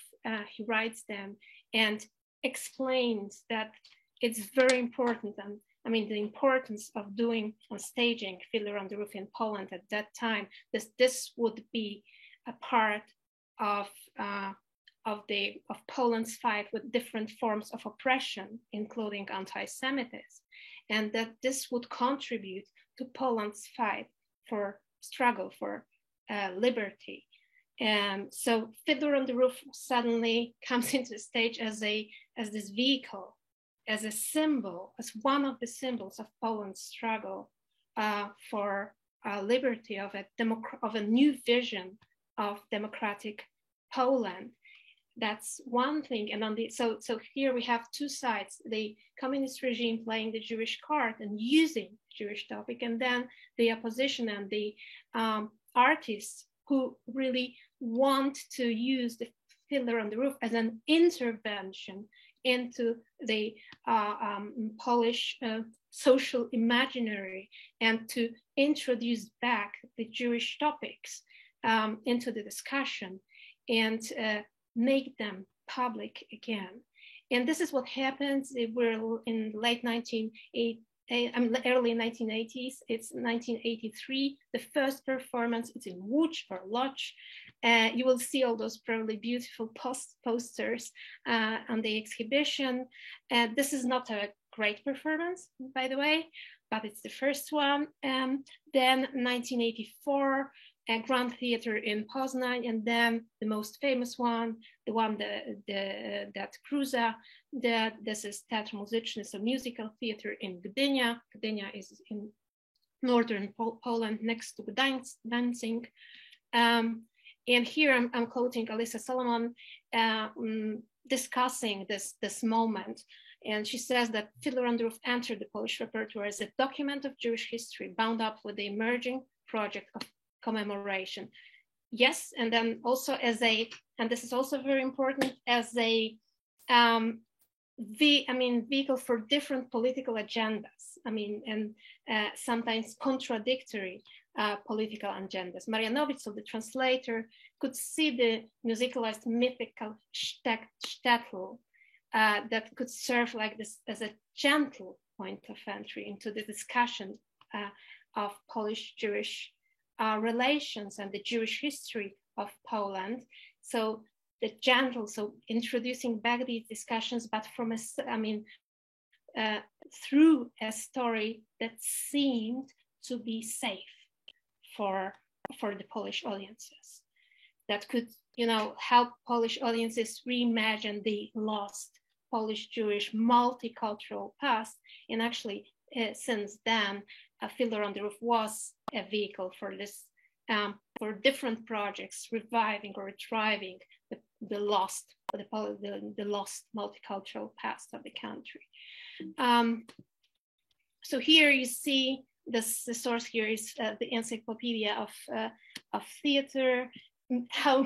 He writes them and explains that it's very important. And I mean, the importance of doing on staging Fiddler on the Roof in Poland at that time. This would be a part of Poland's fight with different forms of oppression, including anti-Semitism, and that this would contribute to Poland's fight for struggle for liberty. And so Fiddler on the Roof suddenly comes into the stage as this vehicle, as a symbol, as one of the symbols of Poland's struggle for liberty, of a new vision of democratic Poland. That's one thing. And so here we have two sides: the communist regime playing the Jewish card and using Jewish topic, and then the opposition and the artists who really want to use the Fiddler on the Roof as an intervention into the Polish social imaginary and to introduce back the Jewish topics into the discussion and make them public again. And this is what happens. We're in late early 1980s. It's 1983. The first performance, it's in Łódź or Lodz. You will see all those probably beautiful posters on the exhibition. This is not a great performance, by the way, but it's the first one. Then 1984, Grand Theater in Poznań, and then the most famous one, the one that Gruza did. This is Teatr Muzyczny, so musical theater in Gdynia. Gdynia is in northern Poland, next to Gdańsk. And here I'm quoting Alyssa Solomon discussing this moment. And she says that Fiddler on the Roof entered the Polish repertoire as a document of Jewish history bound up with the emerging project of commemoration. Yes, and then also and this is also very important, as a vehicle for different political agendas. I mean, and sometimes contradictory political agendas. Marianovich, so the translator, could see the musicalized mythical shtetl that could serve like this as a gentle point of entry into the discussion of Polish-Jewish relations and the Jewish history of Poland. So the gentle, so introducing back these discussions, but from through a story that seemed to be safe for the Polish audiences, that could, help Polish audiences reimagine the lost Polish-Jewish multicultural past. And actually, since then, Fiddler on the Roof was a vehicle for this, for different projects, reviving or retrieving the lost multicultural past of the country. So here you see the source here is the Encyclopedia of Theater. How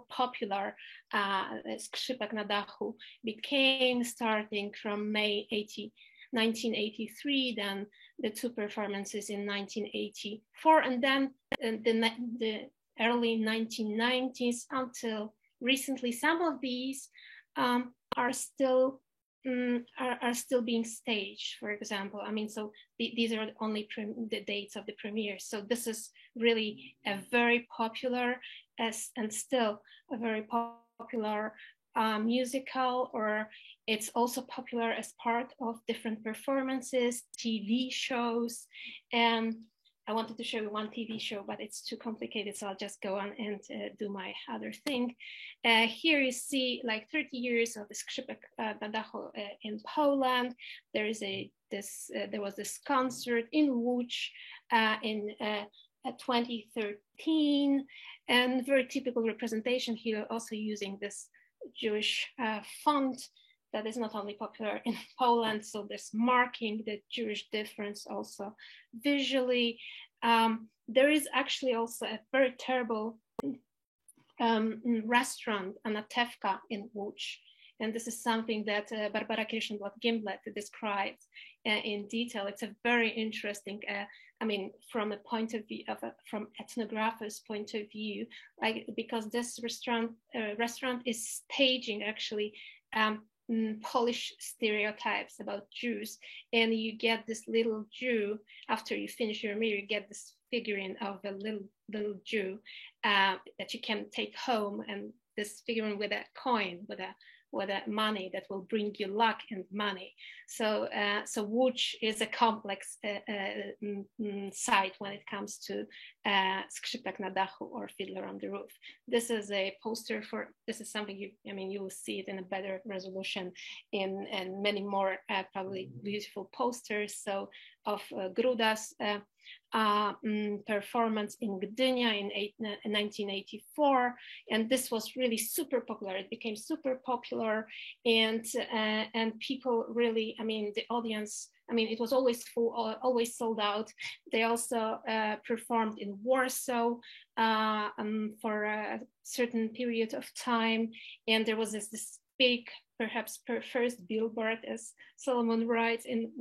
popular Skrzypek na dachu became, starting from May 1983, then the two performances in 1984, and then the early 1990s until recently. Some of these are still being staged, for example. So these are only the dates of the premieres. So this is really a very popular and still a very popular musical, or it's also popular as part of different performances, TV shows. And I wanted to show you one TV show, but it's too complicated, so I'll just go on and do my other thing. Here you see like 30 years of the Skrzypek Nadahu in Poland. There is there was this concert in Łódź in 2013, and very typical representation here, also using this Jewish font that is not only popular in Poland, so this marking the Jewish difference also visually. There is actually also a very terrible restaurant, Anatevka in Łódź. And this is something that Barbara Kirschenblatt-Gimblet describes in detail. It's a very interesting, I mean, from a point of view, from ethnographer's point of view, like, because this restaurant is staging actually Polish stereotypes about Jews, and you get this little Jew. After you finish your meal, you get this figurine of a little Jew that you can take home, and this figurine with a coin, with a money that will bring you luck and money. So Łódź is a complex site when it comes to Skrzypek na dachu, or Fiddler on the Roof. This is a poster this is something you will see it in a better resolution in and many more probably beautiful posters. So of Gruda's performance in Gdynia in 1984, and this was really super popular. It became super popular, and people really, the audience, it was always full, always sold out. They also performed in Warsaw for a certain period of time, and there was this big, perhaps first billboard, as Solomon writes, in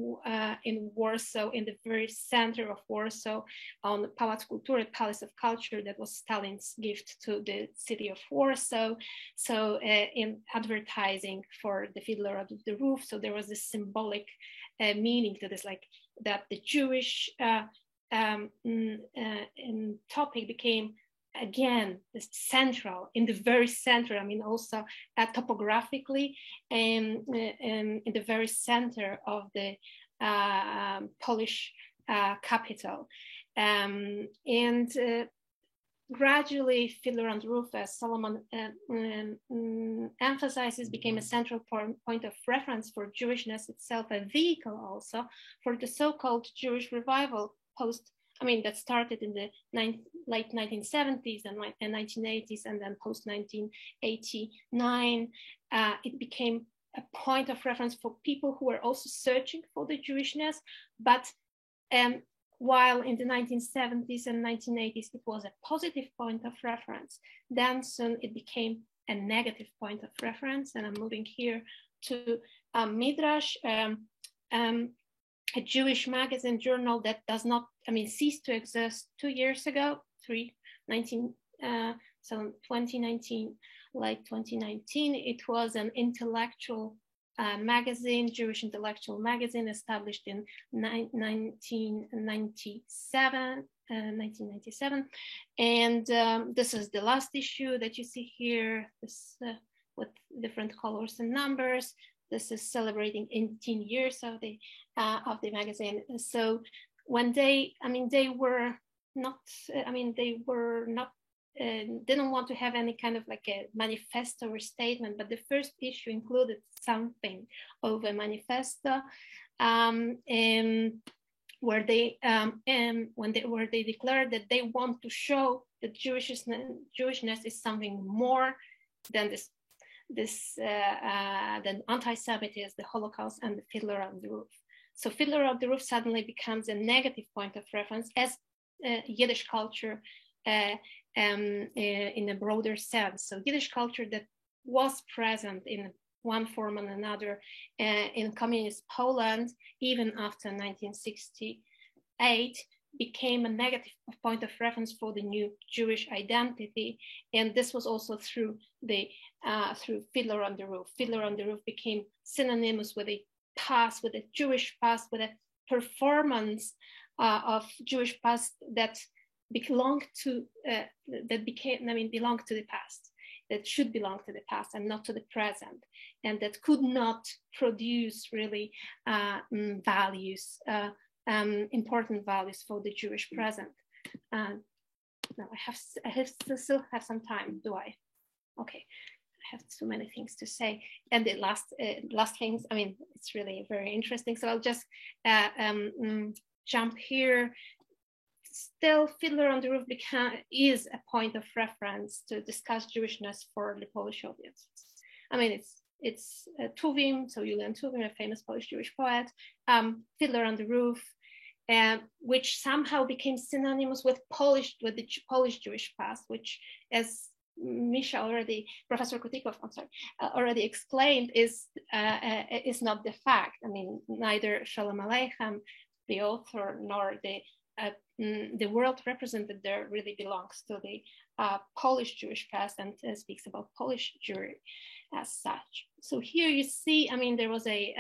Warsaw, in the very center of Warsaw, on Pałac Kultury, Palace of Culture, that was Stalin's gift to the city of Warsaw. So in advertising for the Fiddler on the Roof, so there was this symbolic meaning to this, like that the Jewish topic became, again, the central, in the very center, also topographically, and in the very center of the Polish capital. Gradually, Fiddler on the Roof, as Solomon emphasizes, became a central point of reference for Jewishness itself, a vehicle also for the so-called Jewish revival that started in the late 1970s and 1980s, and then post 1989. It became a point of reference for people who were also searching for the Jewishness. But while in the 1970s and 1980s it was a positive point of reference, then soon it became a negative point of reference. And I'm moving here to Midrash, a Jewish magazine journal that does not, ceased to exist 2 years ago, 2019, late 2019. It was an intellectual magazine, Jewish intellectual magazine, established in 1997. And this is the last issue that you see here, this with different colors and numbers. This is celebrating 18 years of the magazine. So when they were not, didn't want to have any kind of like a manifesto or statement, but the first issue included something of a manifesto, where they declared that they want to show that Jewishness is something more than than anti-Semitism, the Holocaust, and the Fiddler on the Roof. So Fiddler on the Roof suddenly becomes a negative point of reference as Yiddish culture in a broader sense. So Yiddish culture that was present in one form and another in communist Poland, even after 1968, became a negative point of reference for the new Jewish identity. And this was also through through Fiddler on the Roof. Fiddler on the Roof became synonymous with a past, with a Jewish past, with a performance of Jewish past that belonged to belonged to the past, that should belong to the past and not to the present, and that could not produce really values important values for the Jewish present. Now I still have some time, do I? Okay, I have so many things to say. And the last things, I mean, it's really very interesting. So I'll just jump here. Still, Fiddler on the Roof is a point of reference to discuss Jewishness for the Polish audience. I mean, it's Tuwim, so Julian Tuwim, a famous Polish Jewish poet, Fiddler on the Roof, which somehow became synonymous with the Polish Jewish past, which, as Misha Professor Kutikow, already explained, is not the fact. I mean, neither Shalom Aleichem, the author, nor the world represented there really belongs to the Polish Jewish past and speaks about Polish Jewry as such. So here you see, I mean, there was a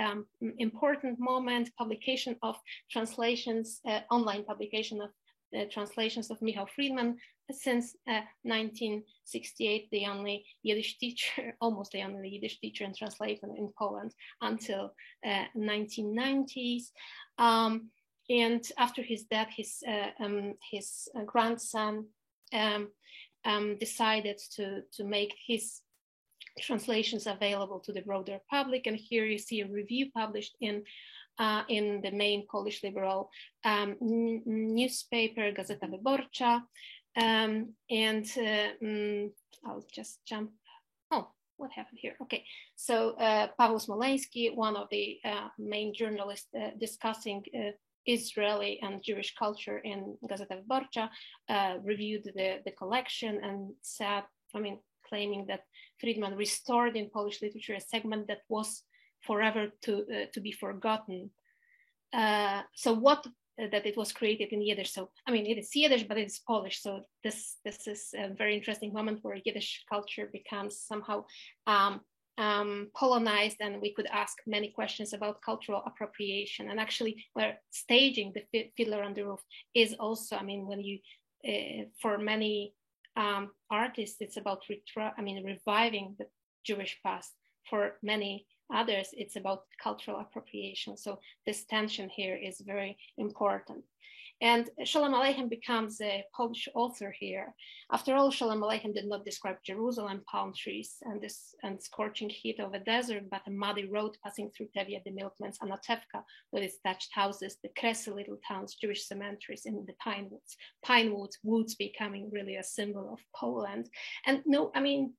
important moment, publication of translations, online publication of translations of Michał Friedman. Since 1968, the only Yiddish teacher, almost the only Yiddish teacher and translator in Poland until 1990s. And after his death, his grandson decided to make his translations available to the broader public. And here you see a review published in the main Polish liberal newspaper, Gazeta Wyborcza. I'll just jump. Oh, what happened here? Okay, so Paweł Smoleński, one of the main journalists discussing Israeli and Jewish culture in Gazeta Wyborcza, reviewed the collection and said, I mean, claiming that Friedman restored in Polish literature a segment that was forever to be forgotten. So what that it was created in Yiddish. So I mean, it is Yiddish, but it's Polish. So this is a very interesting moment where Yiddish culture becomes somehow Polonized, and we could ask many questions about cultural appropriation. And actually, where staging the Fiddler on the Roof is also, I mean, when you for many artists, it's about reviving the Jewish past. For many others, it's about cultural appropriation. So this tension here is very important. And Shalom Aleichem becomes a Polish author here. After all, Shalom Aleichem did not describe Jerusalem, palm trees, and scorching heat of a desert, but a muddy road passing through Tevye, the milkman's, Anatevka, with its thatched houses, the Kresy little towns, Jewish cemeteries in the pine woods. Pine woods becoming really a symbol of Poland. And no, I mean,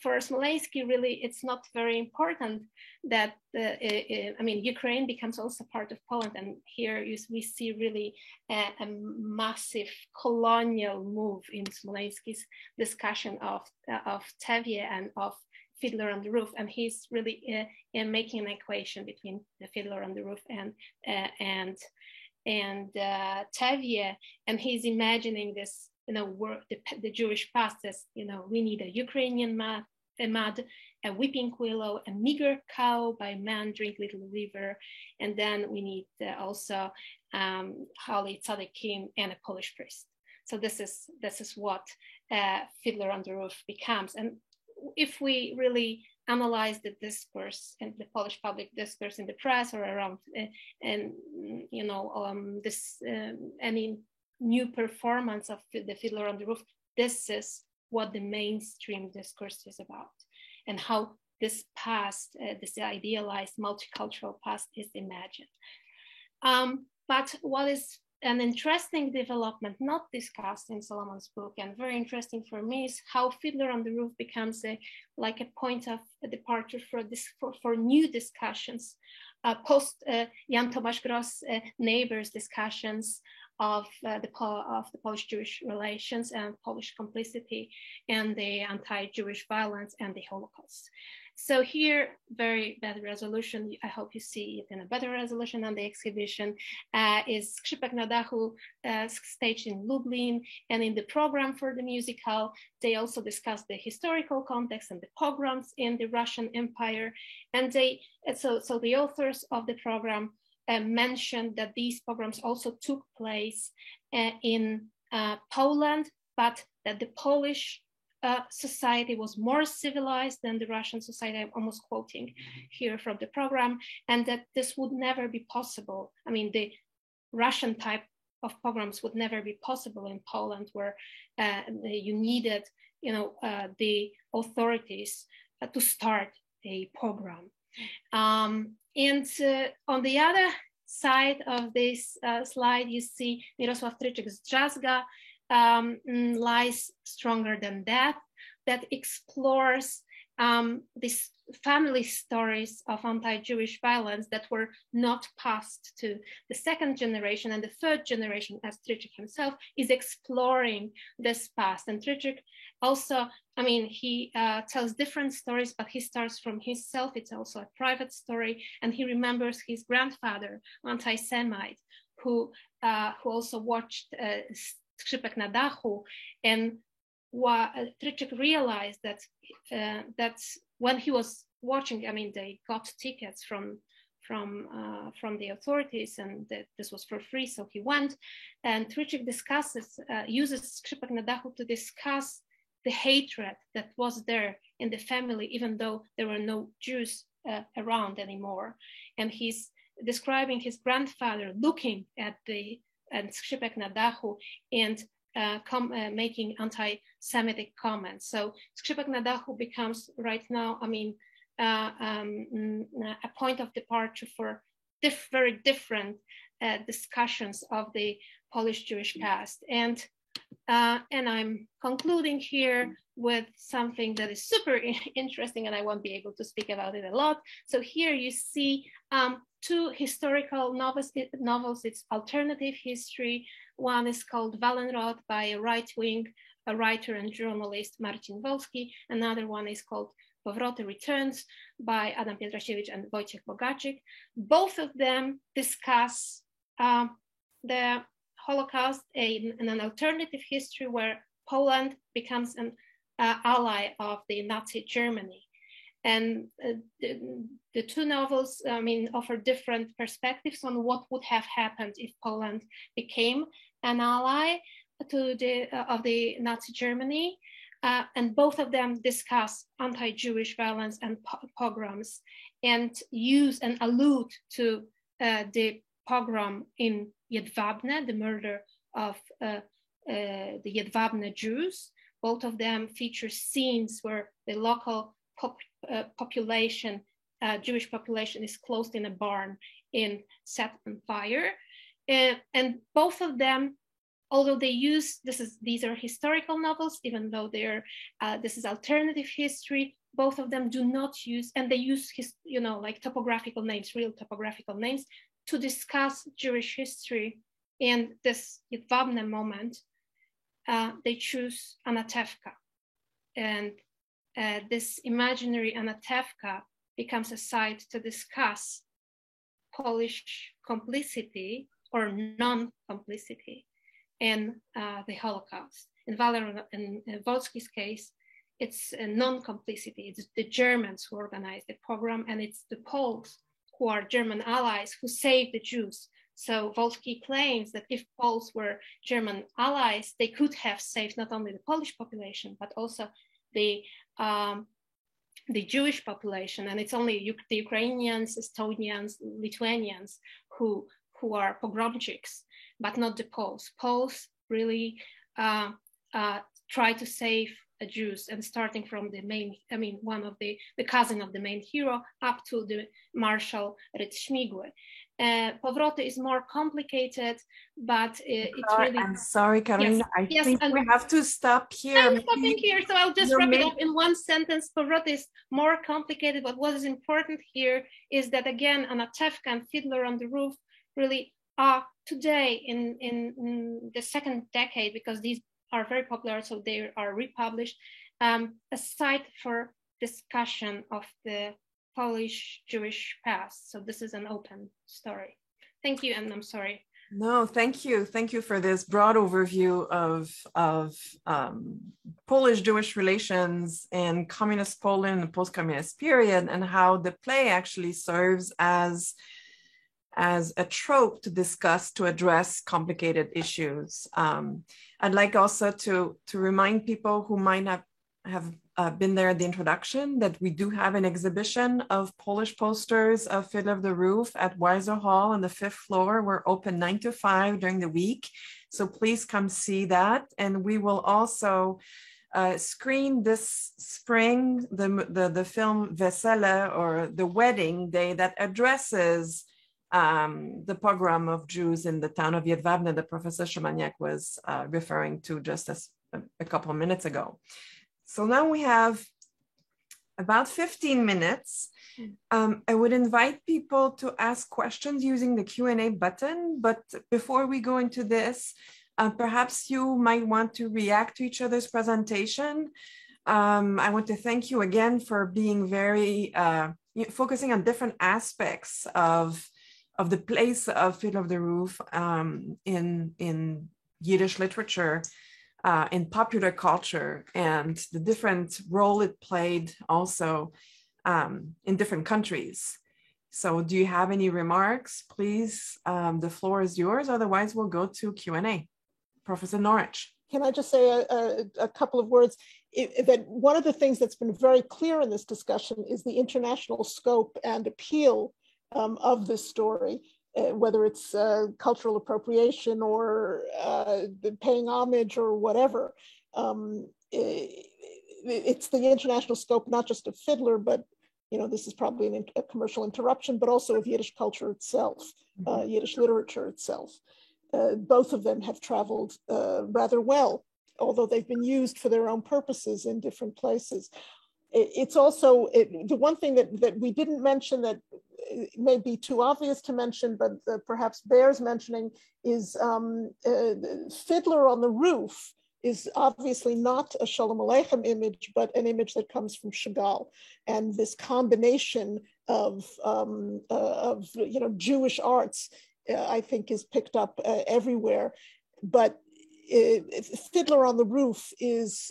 for Smoleński, really, it's not very important that, Ukraine becomes also part of Poland. And here we see really a massive colonial move in Smoleński's discussion of Tevye and of Fiddler on the Roof. And he's really making an equation between the Fiddler on the Roof and Tevye. And he's imagining this, the Jewish past as, we need a Ukrainian mud, a weeping willow, a meager cow by man drink little river, and then we need also holy tzaddikim and a Polish priest. So this is what Fiddler on the Roof becomes. And if we really analyze the discourse and the Polish public discourse in the press or around, any new performance of the Fiddler on the Roof, this is what the mainstream discourse is about, and how this past, this idealized multicultural past is imagined. But what is an interesting development not discussed in Solomon's book, and very interesting for me, is how Fiddler on the Roof becomes a point of departure for new discussions, post Jan Tomasz Gross neighbors discussions of the Polish-Jewish relations and Polish complicity and the anti-Jewish violence and the Holocaust. So here, very bad resolution. I hope you see it in a better resolution on the exhibition, is Skrzypek na dachu, staged in Lublin. And in the program for the musical, they also discuss the historical context and the pogroms in the Russian Empire. And so the authors of the program mentioned that these pogroms also took place in Poland, but that the Polish society was more civilized than the Russian society. I'm almost quoting here from the program, and that this would never be possible. I mean, the Russian type of pogroms would never be possible in Poland, where you needed, the authorities to start a pogrom. And on the other side of this slide, you see Mirosław Tryczyk's Drzazga, Lies Stronger Than Death, that explores these family stories of anti-Jewish violence that were not passed to the second generation, and the third generation, as Tryczyk himself is exploring this past. And Tryczyk also, I mean, he tells different stories, but he starts from himself. It's also a private story, and he remembers his grandfather, anti-Semite, who also watched Skrzypek na dachu, and Tryczyk realized that when he was watching, I mean, they got tickets from the authorities, and that this was for free, so he went. And Tryczyk uses Skrzypek na dachu to discuss the hatred that was there in the family, even though there were no Jews around anymore. And he's describing his grandfather looking at Skrzypek na dachu and making anti-Semitic comments. So Skrzypek na dachu becomes right now, I mean, a point of departure for very different discussions of the Polish Jewish past. And I'm concluding here with something that is super interesting, and I won't be able to speak about it a lot. So here you see two historical novels. It's alternative history. One is called Wallenrod by a right-wing writer and journalist Marcin Wolski. Another one is called Powroty Returns by Adam Pietrasiewicz and Wojciech Bogaczyk. Both of them discuss the Holocaust in an alternative history where Poland becomes an ally of the Nazi Germany. And the two novels, I mean, offer different perspectives on what would have happened if Poland became an ally of the Nazi Germany. And both of them discuss anti-Jewish violence and pogroms, and use and allude to the pogrom in Jedwabne, the murder of the Jedwabne Jews. Both of them feature scenes where the local population, Jewish population, is closed in a barn and set on fire. And both of them, although they use, these are historical novels, even though this is alternative history, both of them do not use, and they use like topographical names, real topographical names, to discuss Jewish history. And this Jedwabne moment, they choose Anatevka. And this imaginary Anatevka becomes a site to discuss Polish complicity or non-complicity in the Holocaust. In Wolski's case, it's a non-complicity. It's the Germans who organized the pogrom, and it's the Poles who are German allies who saved the Jews. So Wolski claims that if Poles were German allies, they could have saved not only the Polish population, but also the Jewish population. And it's only the Ukrainians, Estonians, Lithuanians who are pogromchiks, but not the Poles. Poles really try to save the Jews, and starting from the main, I mean, one of the cousin of the main hero, up to the Marshal Ryd-Śmigły. Powroty is more complicated, but it's really... I'm sorry, Karolina. Yes, I think we have to stop here. I'm stopping here, so I'll just wrap it up in one sentence. Powroty is more complicated, but what is important here is that, again, Anatevka and Fiddler on the Roof really are today in the second decade, because these are very popular, so they are republished, a site for discussion of the Polish Jewish past. So this is an open story. Thank you, and I'm sorry. No, thank you. Thank you for this broad overview of Polish-Jewish relations in communist Poland, the post-communist period, and how the play actually serves as a trope to discuss, to address complicated issues. I'd like also to remind people who might have been there at the introduction, that we do have an exhibition of Polish posters of Fiddler of the Roof at Weiser Hall on the 5th floor. We're open 9 to 5 during the week. So please come see that. And we will also screen this spring the film Wesele, or The Wedding Day, that addresses the pogrom of Jews in the town of Jedwabne that Professor Szymaniak was referring to just a couple of minutes ago. So now we have about 15 minutes. I would invite people to ask questions using the Q&A button, but before we go into this, perhaps you might want to react to each other's presentation. I want to thank you again for being very, focusing on different aspects of the place of Fiddler of the Roof in Yiddish literature, in popular culture, and the different role it played also in different countries. So do you have any remarks? Please, the floor is yours. Otherwise, we'll go to Q&A. Professor Norwich. Can I just say a couple of words? That one of the things that's been very clear in this discussion is the international scope and appeal of this story, whether it's cultural appropriation or paying homage or whatever. It's the international scope, not just of Fiddler, but this is probably a commercial interruption, but also of Yiddish culture itself, Yiddish literature itself. Both of them have traveled rather well, although they've been used for their own purposes in different places. It's also the one thing that we didn't mention that may be too obvious to mention, but perhaps bears mentioning, is Fiddler on the Roof is obviously not a Sholem Aleichem image, but an image that comes from Chagall. And this combination of Jewish arts, I think, is picked up everywhere. But Fiddler on the Roof is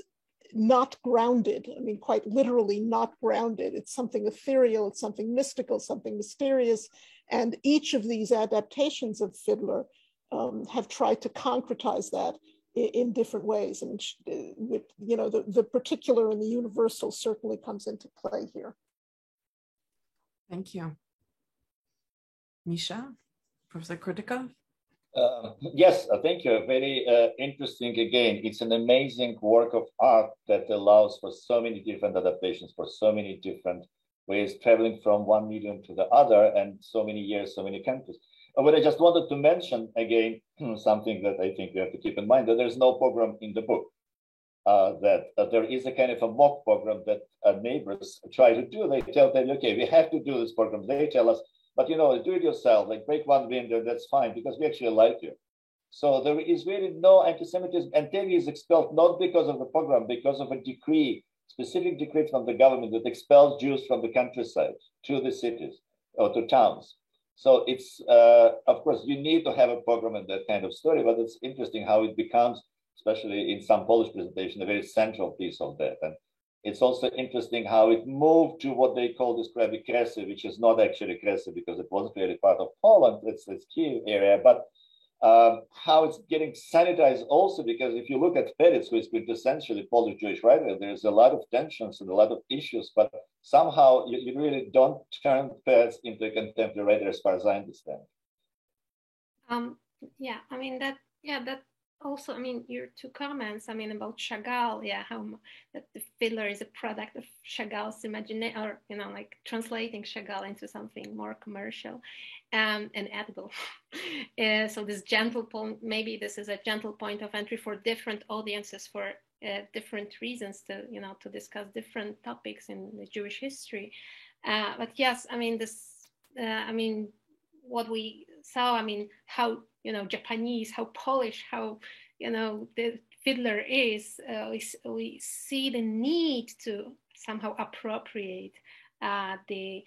not grounded. I mean, quite literally not grounded. It's something ethereal, it's something mystical, something mysterious. And each of these adaptations of Fiddler have tried to concretize that in different ways. And with, the particular and the universal certainly comes into play here. Thank you. Misha? Professor Kurtikov? Yes, thank you. Very interesting again. It's an amazing work of art that allows for so many different adaptations, for so many different ways, traveling from one medium to the other, and so many years, so many countries. But I just wanted to mention again something that I think we have to keep in mind, that there's no program in the book. That there is a kind of a mock program that neighbors try to do. They tell them, okay, we have to do this program. They tell us, but do it yourself, like break one window, that's fine, because we actually like you. So there is really no anti-Semitism. And Tevi is expelled not because of the program, because of a decree, specific decree from the government that expels Jews from the countryside to the cities or to towns. So it's, of course, you need to have a program and that kind of story, but it's interesting how it becomes, especially in some Polish presentation, a very central piece of that. And it's also interesting how it moved to what they describe Kresy, which is not actually Kresy because it wasn't really part of Poland. It's key area, but how it's getting sanitized also, because if you look at Peretz, who is quintessentially Polish Jewish writer, there's a lot of tensions and a lot of issues, but somehow you really don't turn Peretz into a contemporary writer, as far as I understand. Yeah, I mean that also, I mean, your two comments, I mean, about Chagall, how that the Fiddler is a product of Chagall's imagination, or, like translating Chagall into something more commercial and edible. So this gentle point, maybe this is a gentle point of entry for different audiences for different reasons to, to discuss different topics in the Jewish history. But yes, I mean, what we saw, I mean, how, Japanese, how Polish, how, the Fiddler is, we see the need to somehow appropriate the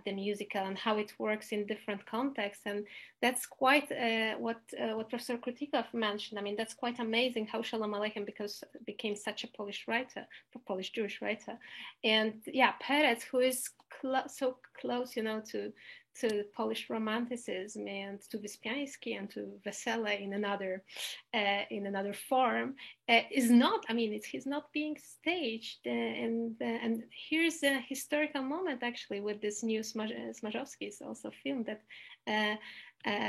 musical and how it works in different contexts. And that's quite what Professor Kurtikov mentioned. I mean, that's quite amazing how Sholem Aleichem became such a Polish writer, Polish Jewish writer. And yeah, Peretz, who is so close, to to Polish Romanticism and to Wyspiański and to Wesele in another form is not. I mean, he's not being staged, and here's a historical moment actually with this new Smarzowski's also film that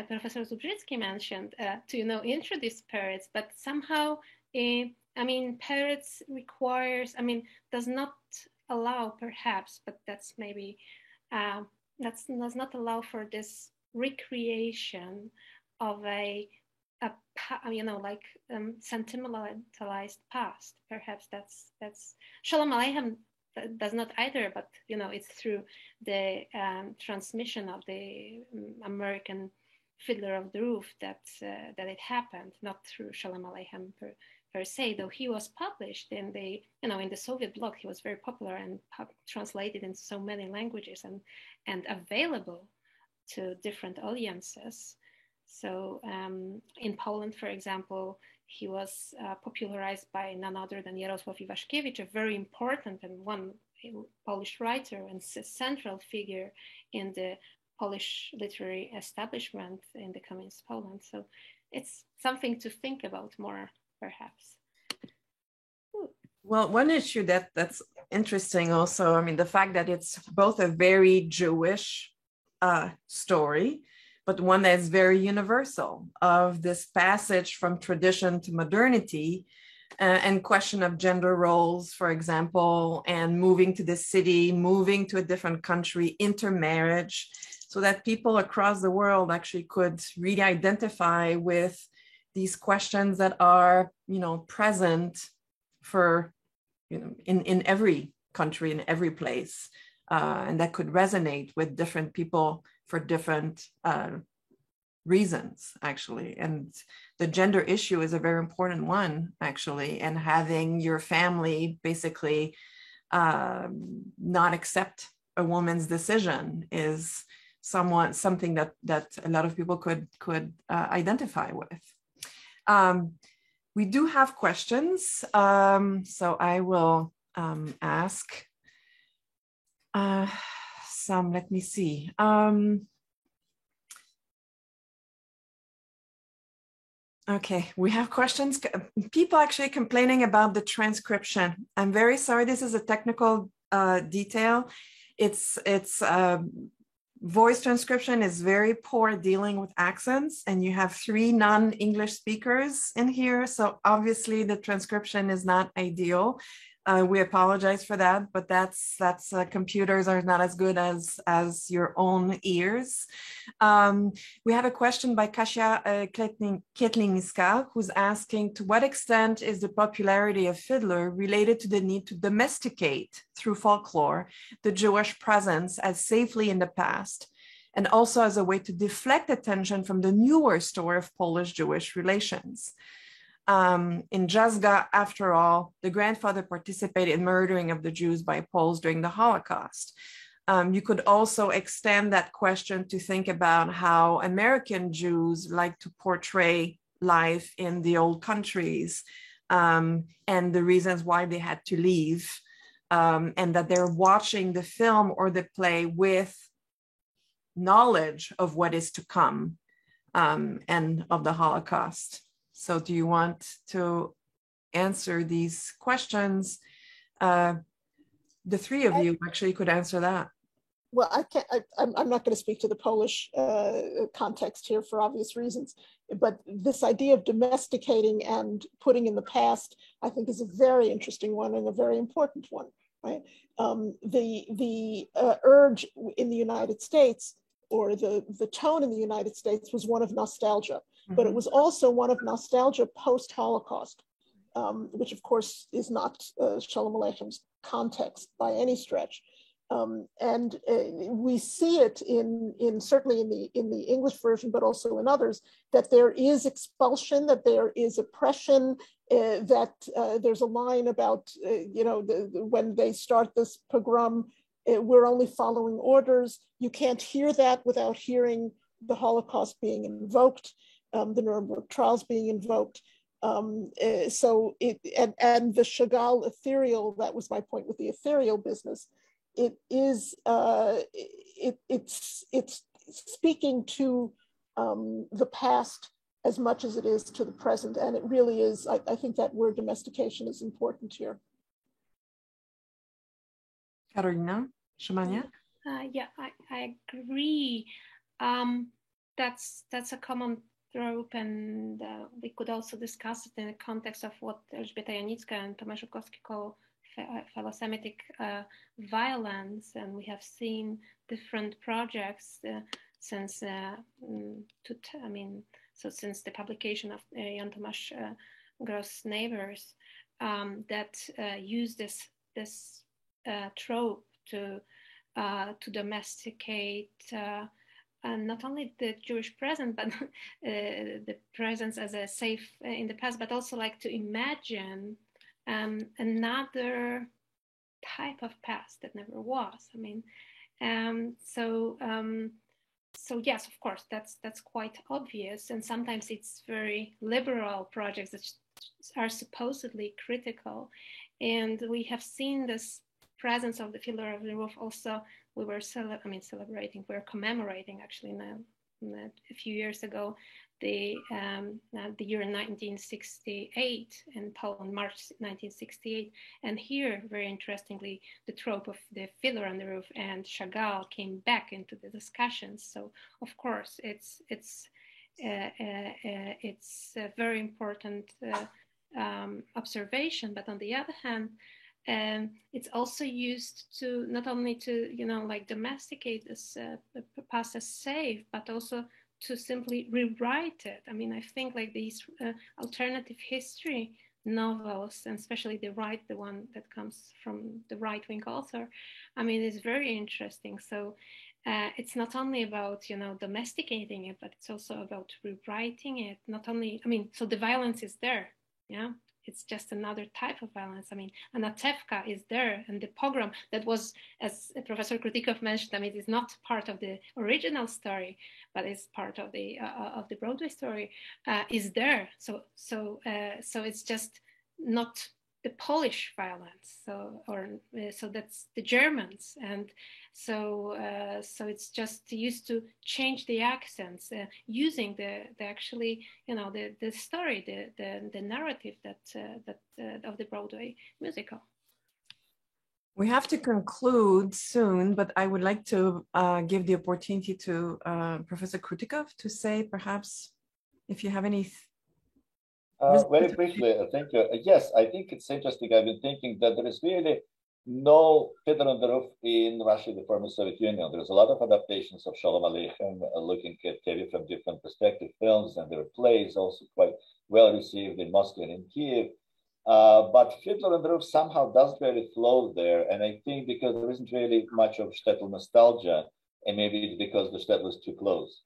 Professor Zubrzycki mentioned to introduce parrots, but somehow I mean, parrots does not allow perhaps, but that's maybe. Does not allow for this recreation of a sentimentalized past. Perhaps that's Shalom Aleichem does not either, but it's through the transmission of the American Fiddler of the Roof that it happened, not through Shalom Aleichem per se, though he was published in the in the Soviet bloc. He was very popular and translated in so many languages and available to different audiences. So in Poland, for example, he was popularized by none other than Jarosław Iwaszkiewicz, a very important and one Polish writer and central figure in the Polish literary establishment in the communist Poland. So it's something to think about more, perhaps. Well, one issue that's interesting also, I mean, the fact that it's both a very Jewish story, but one that's very universal, of this passage from tradition to modernity and question of gender roles, for example, and moving to the city, moving to a different country, intermarriage, so that people across the world actually could really identify with these questions that are, present for, in every country, in every place, and that could resonate with different people for different reasons, actually. And the gender issue is a very important one, actually, and having your family basically not accept a woman's decision is something that a lot of people could identify with. We do have questions, so I will ask some. Let me see. Okay, we have questions. People actually complaining about the transcription. I'm very sorry. This is a technical detail. It's voice transcription is very poor at dealing with accents, and you have 3 non-English speakers in here. So obviously the transcription is not ideal. We apologize for that, but that's computers are not as good as your own ears. We have a question by Kasia Kietlinska, who's asking, to what extent is the popularity of Fiddler related to the need to domesticate through folklore the Jewish presence as safely in the past, and also as a way to deflect attention from the newer story of Polish-Jewish relations? In Jazga, after all, the grandfather participated in murdering of the Jews by Poles during the Holocaust. You could also extend that question to think about how American Jews like to portray life in the old countries, and the reasons why they had to leave, and that they're watching the film or the play with knowledge of what is to come, and of the Holocaust. So do you want to answer these questions? The 3 of you actually could answer that. Well, I'm not going to speak to the Polish context here for obvious reasons, but this idea of domesticating and putting in the past, I think, is a very interesting one and a very important one, right? The urge in the United States, or the tone in the United States, was one of nostalgia. But it was also one of nostalgia post-Holocaust, which of course is not Shalom Aleichem's context by any stretch. And we see it in certainly in the English version, but also in others, that there is expulsion, that there is oppression, that there's a line about, when they start this pogrom, we're only following orders. You can't hear that without hearing the Holocaust being invoked. The Nuremberg trials being invoked. And the Chagall ethereal, that was my point with the ethereal business. It is, speaking to the past as much as it is to the present. And it really is, I think that word domestication is important here. Karolina Szymaniak? Yeah, I agree. That's a common trope, and we could also discuss it in the context of what Elżbieta Janicka and Tomasz Żukowski call philosemitic violence, and we have seen different projects since since the publication of Jan Tomasz Gross' Neighbors that use this trope to domesticate not only the Jewish present, but the presence as a safe in the past, but also like to imagine another type of past that never was. I mean, so yes, of course, that's quite obvious, and sometimes it's very liberal projects that are supposedly critical, and we have seen this presence of the Fiddler of the Roof. Also, we were commemorating actually now a few years ago the year 1968 in Poland, March 1968, and here, very interestingly, the trope of the Fiddler on the Roof and Chagall came back into the discussions. So, of course, it's a very important observation. But on the other hand, it's also used to not only to domesticate this past as safe, but also to simply rewrite it. I mean, I think like these alternative history novels, and especially the one that comes from the right-wing author, I mean, it's very interesting. So it's not only about domesticating it, but it's also about rewriting it. Not only, I mean, so the violence is there, yeah. It's just another type of violence. I mean, Anatevka is there, and the pogrom that was, as Professor Krutikov mentioned, I mean, it is not part of the original story, but it's part of the Broadway story, is there. So it's just not the Polish violence. So that's the Germans, and so it's just used to change the accents using the actually the story, the narrative that of the Broadway musical. We have to conclude soon, but I would like to give the opportunity to Professor Krutikov to say perhaps if you have any. Very briefly, thank you. Yes, I think it's interesting. I've been thinking that there is really no Fiddler on the Roof in Russia, the former Soviet Union. There's a lot of adaptations of Sholem Aleichem, looking at Tevye from different perspective films, and there are plays also quite well received in Moscow and in Kiev. But Fiddler on the Roof somehow doesn't really flow there. And I think because there isn't really much of shtetl nostalgia, and maybe it's because the shtetl is too close.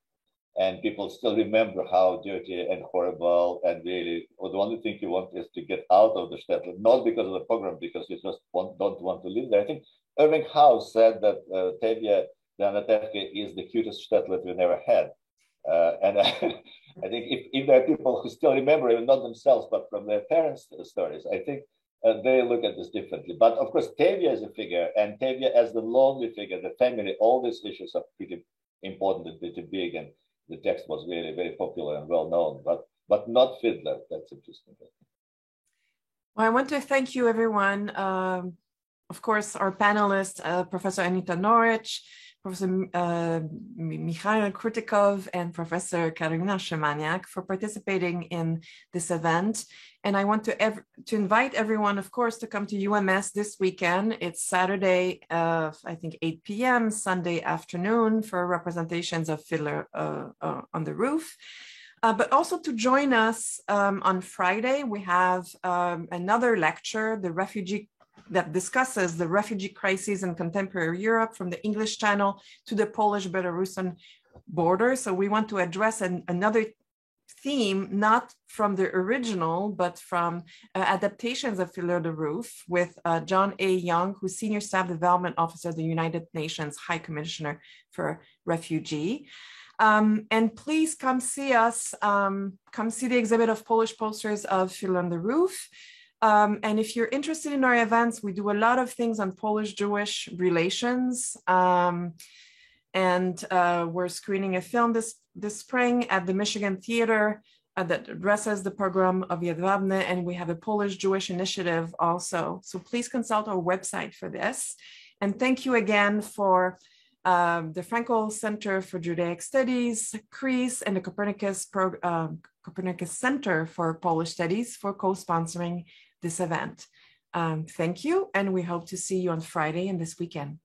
And people still remember how dirty and horrible, and really, the only thing you want is to get out of the shtetl, not because of the pogrom, because you just don't want to live there. I think Irving Howe said that Tevye, the Anatevka, is the cutest shtetl that we never had. And I think if there are people who still remember, even not themselves, but from their parents' stories, I think they look at this differently. But of course, Tevye as a figure, and Tevye as the lonely figure, the family, all these issues are pretty important and pretty big. And the text was really very popular and well known, but not Fiddler. That's interesting. Well, I want to thank you, everyone. Of course, our panelists, Professor Anita Norwich, Professor Mikhail Krutikov, and Professor Karolina Szymaniak for participating in this event. And I want to invite everyone, of course, to come to UMS this weekend. It's Saturday, I think 8 p.m., Sunday afternoon for representations of Fiddler on the Roof. But also to join us on Friday, we have another lecture, that discusses the refugee crisis in contemporary Europe from the English Channel to the Polish-Belarusian border. So we want to address another theme, not from the original, but from adaptations of Fiddler on the Roof with John A. Young, who's Senior Staff Development Officer of the United Nations High Commissioner for Refugee. And please come see us, come see the exhibit of Polish posters of Fiddler on the Roof. And if you're interested in our events, we do a lot of things on Polish-Jewish relations. And we're screening a film this spring at the Michigan Theater that addresses the pogrom of Jedwabne, and we have a Polish Jewish initiative also. So please consult our website for this. And thank you again for the Frankel Center for Judaic Studies, CREASE, and the Copernicus Center for Polish Studies for co-sponsoring this event. Thank you, and we hope to see you on Friday and this weekend.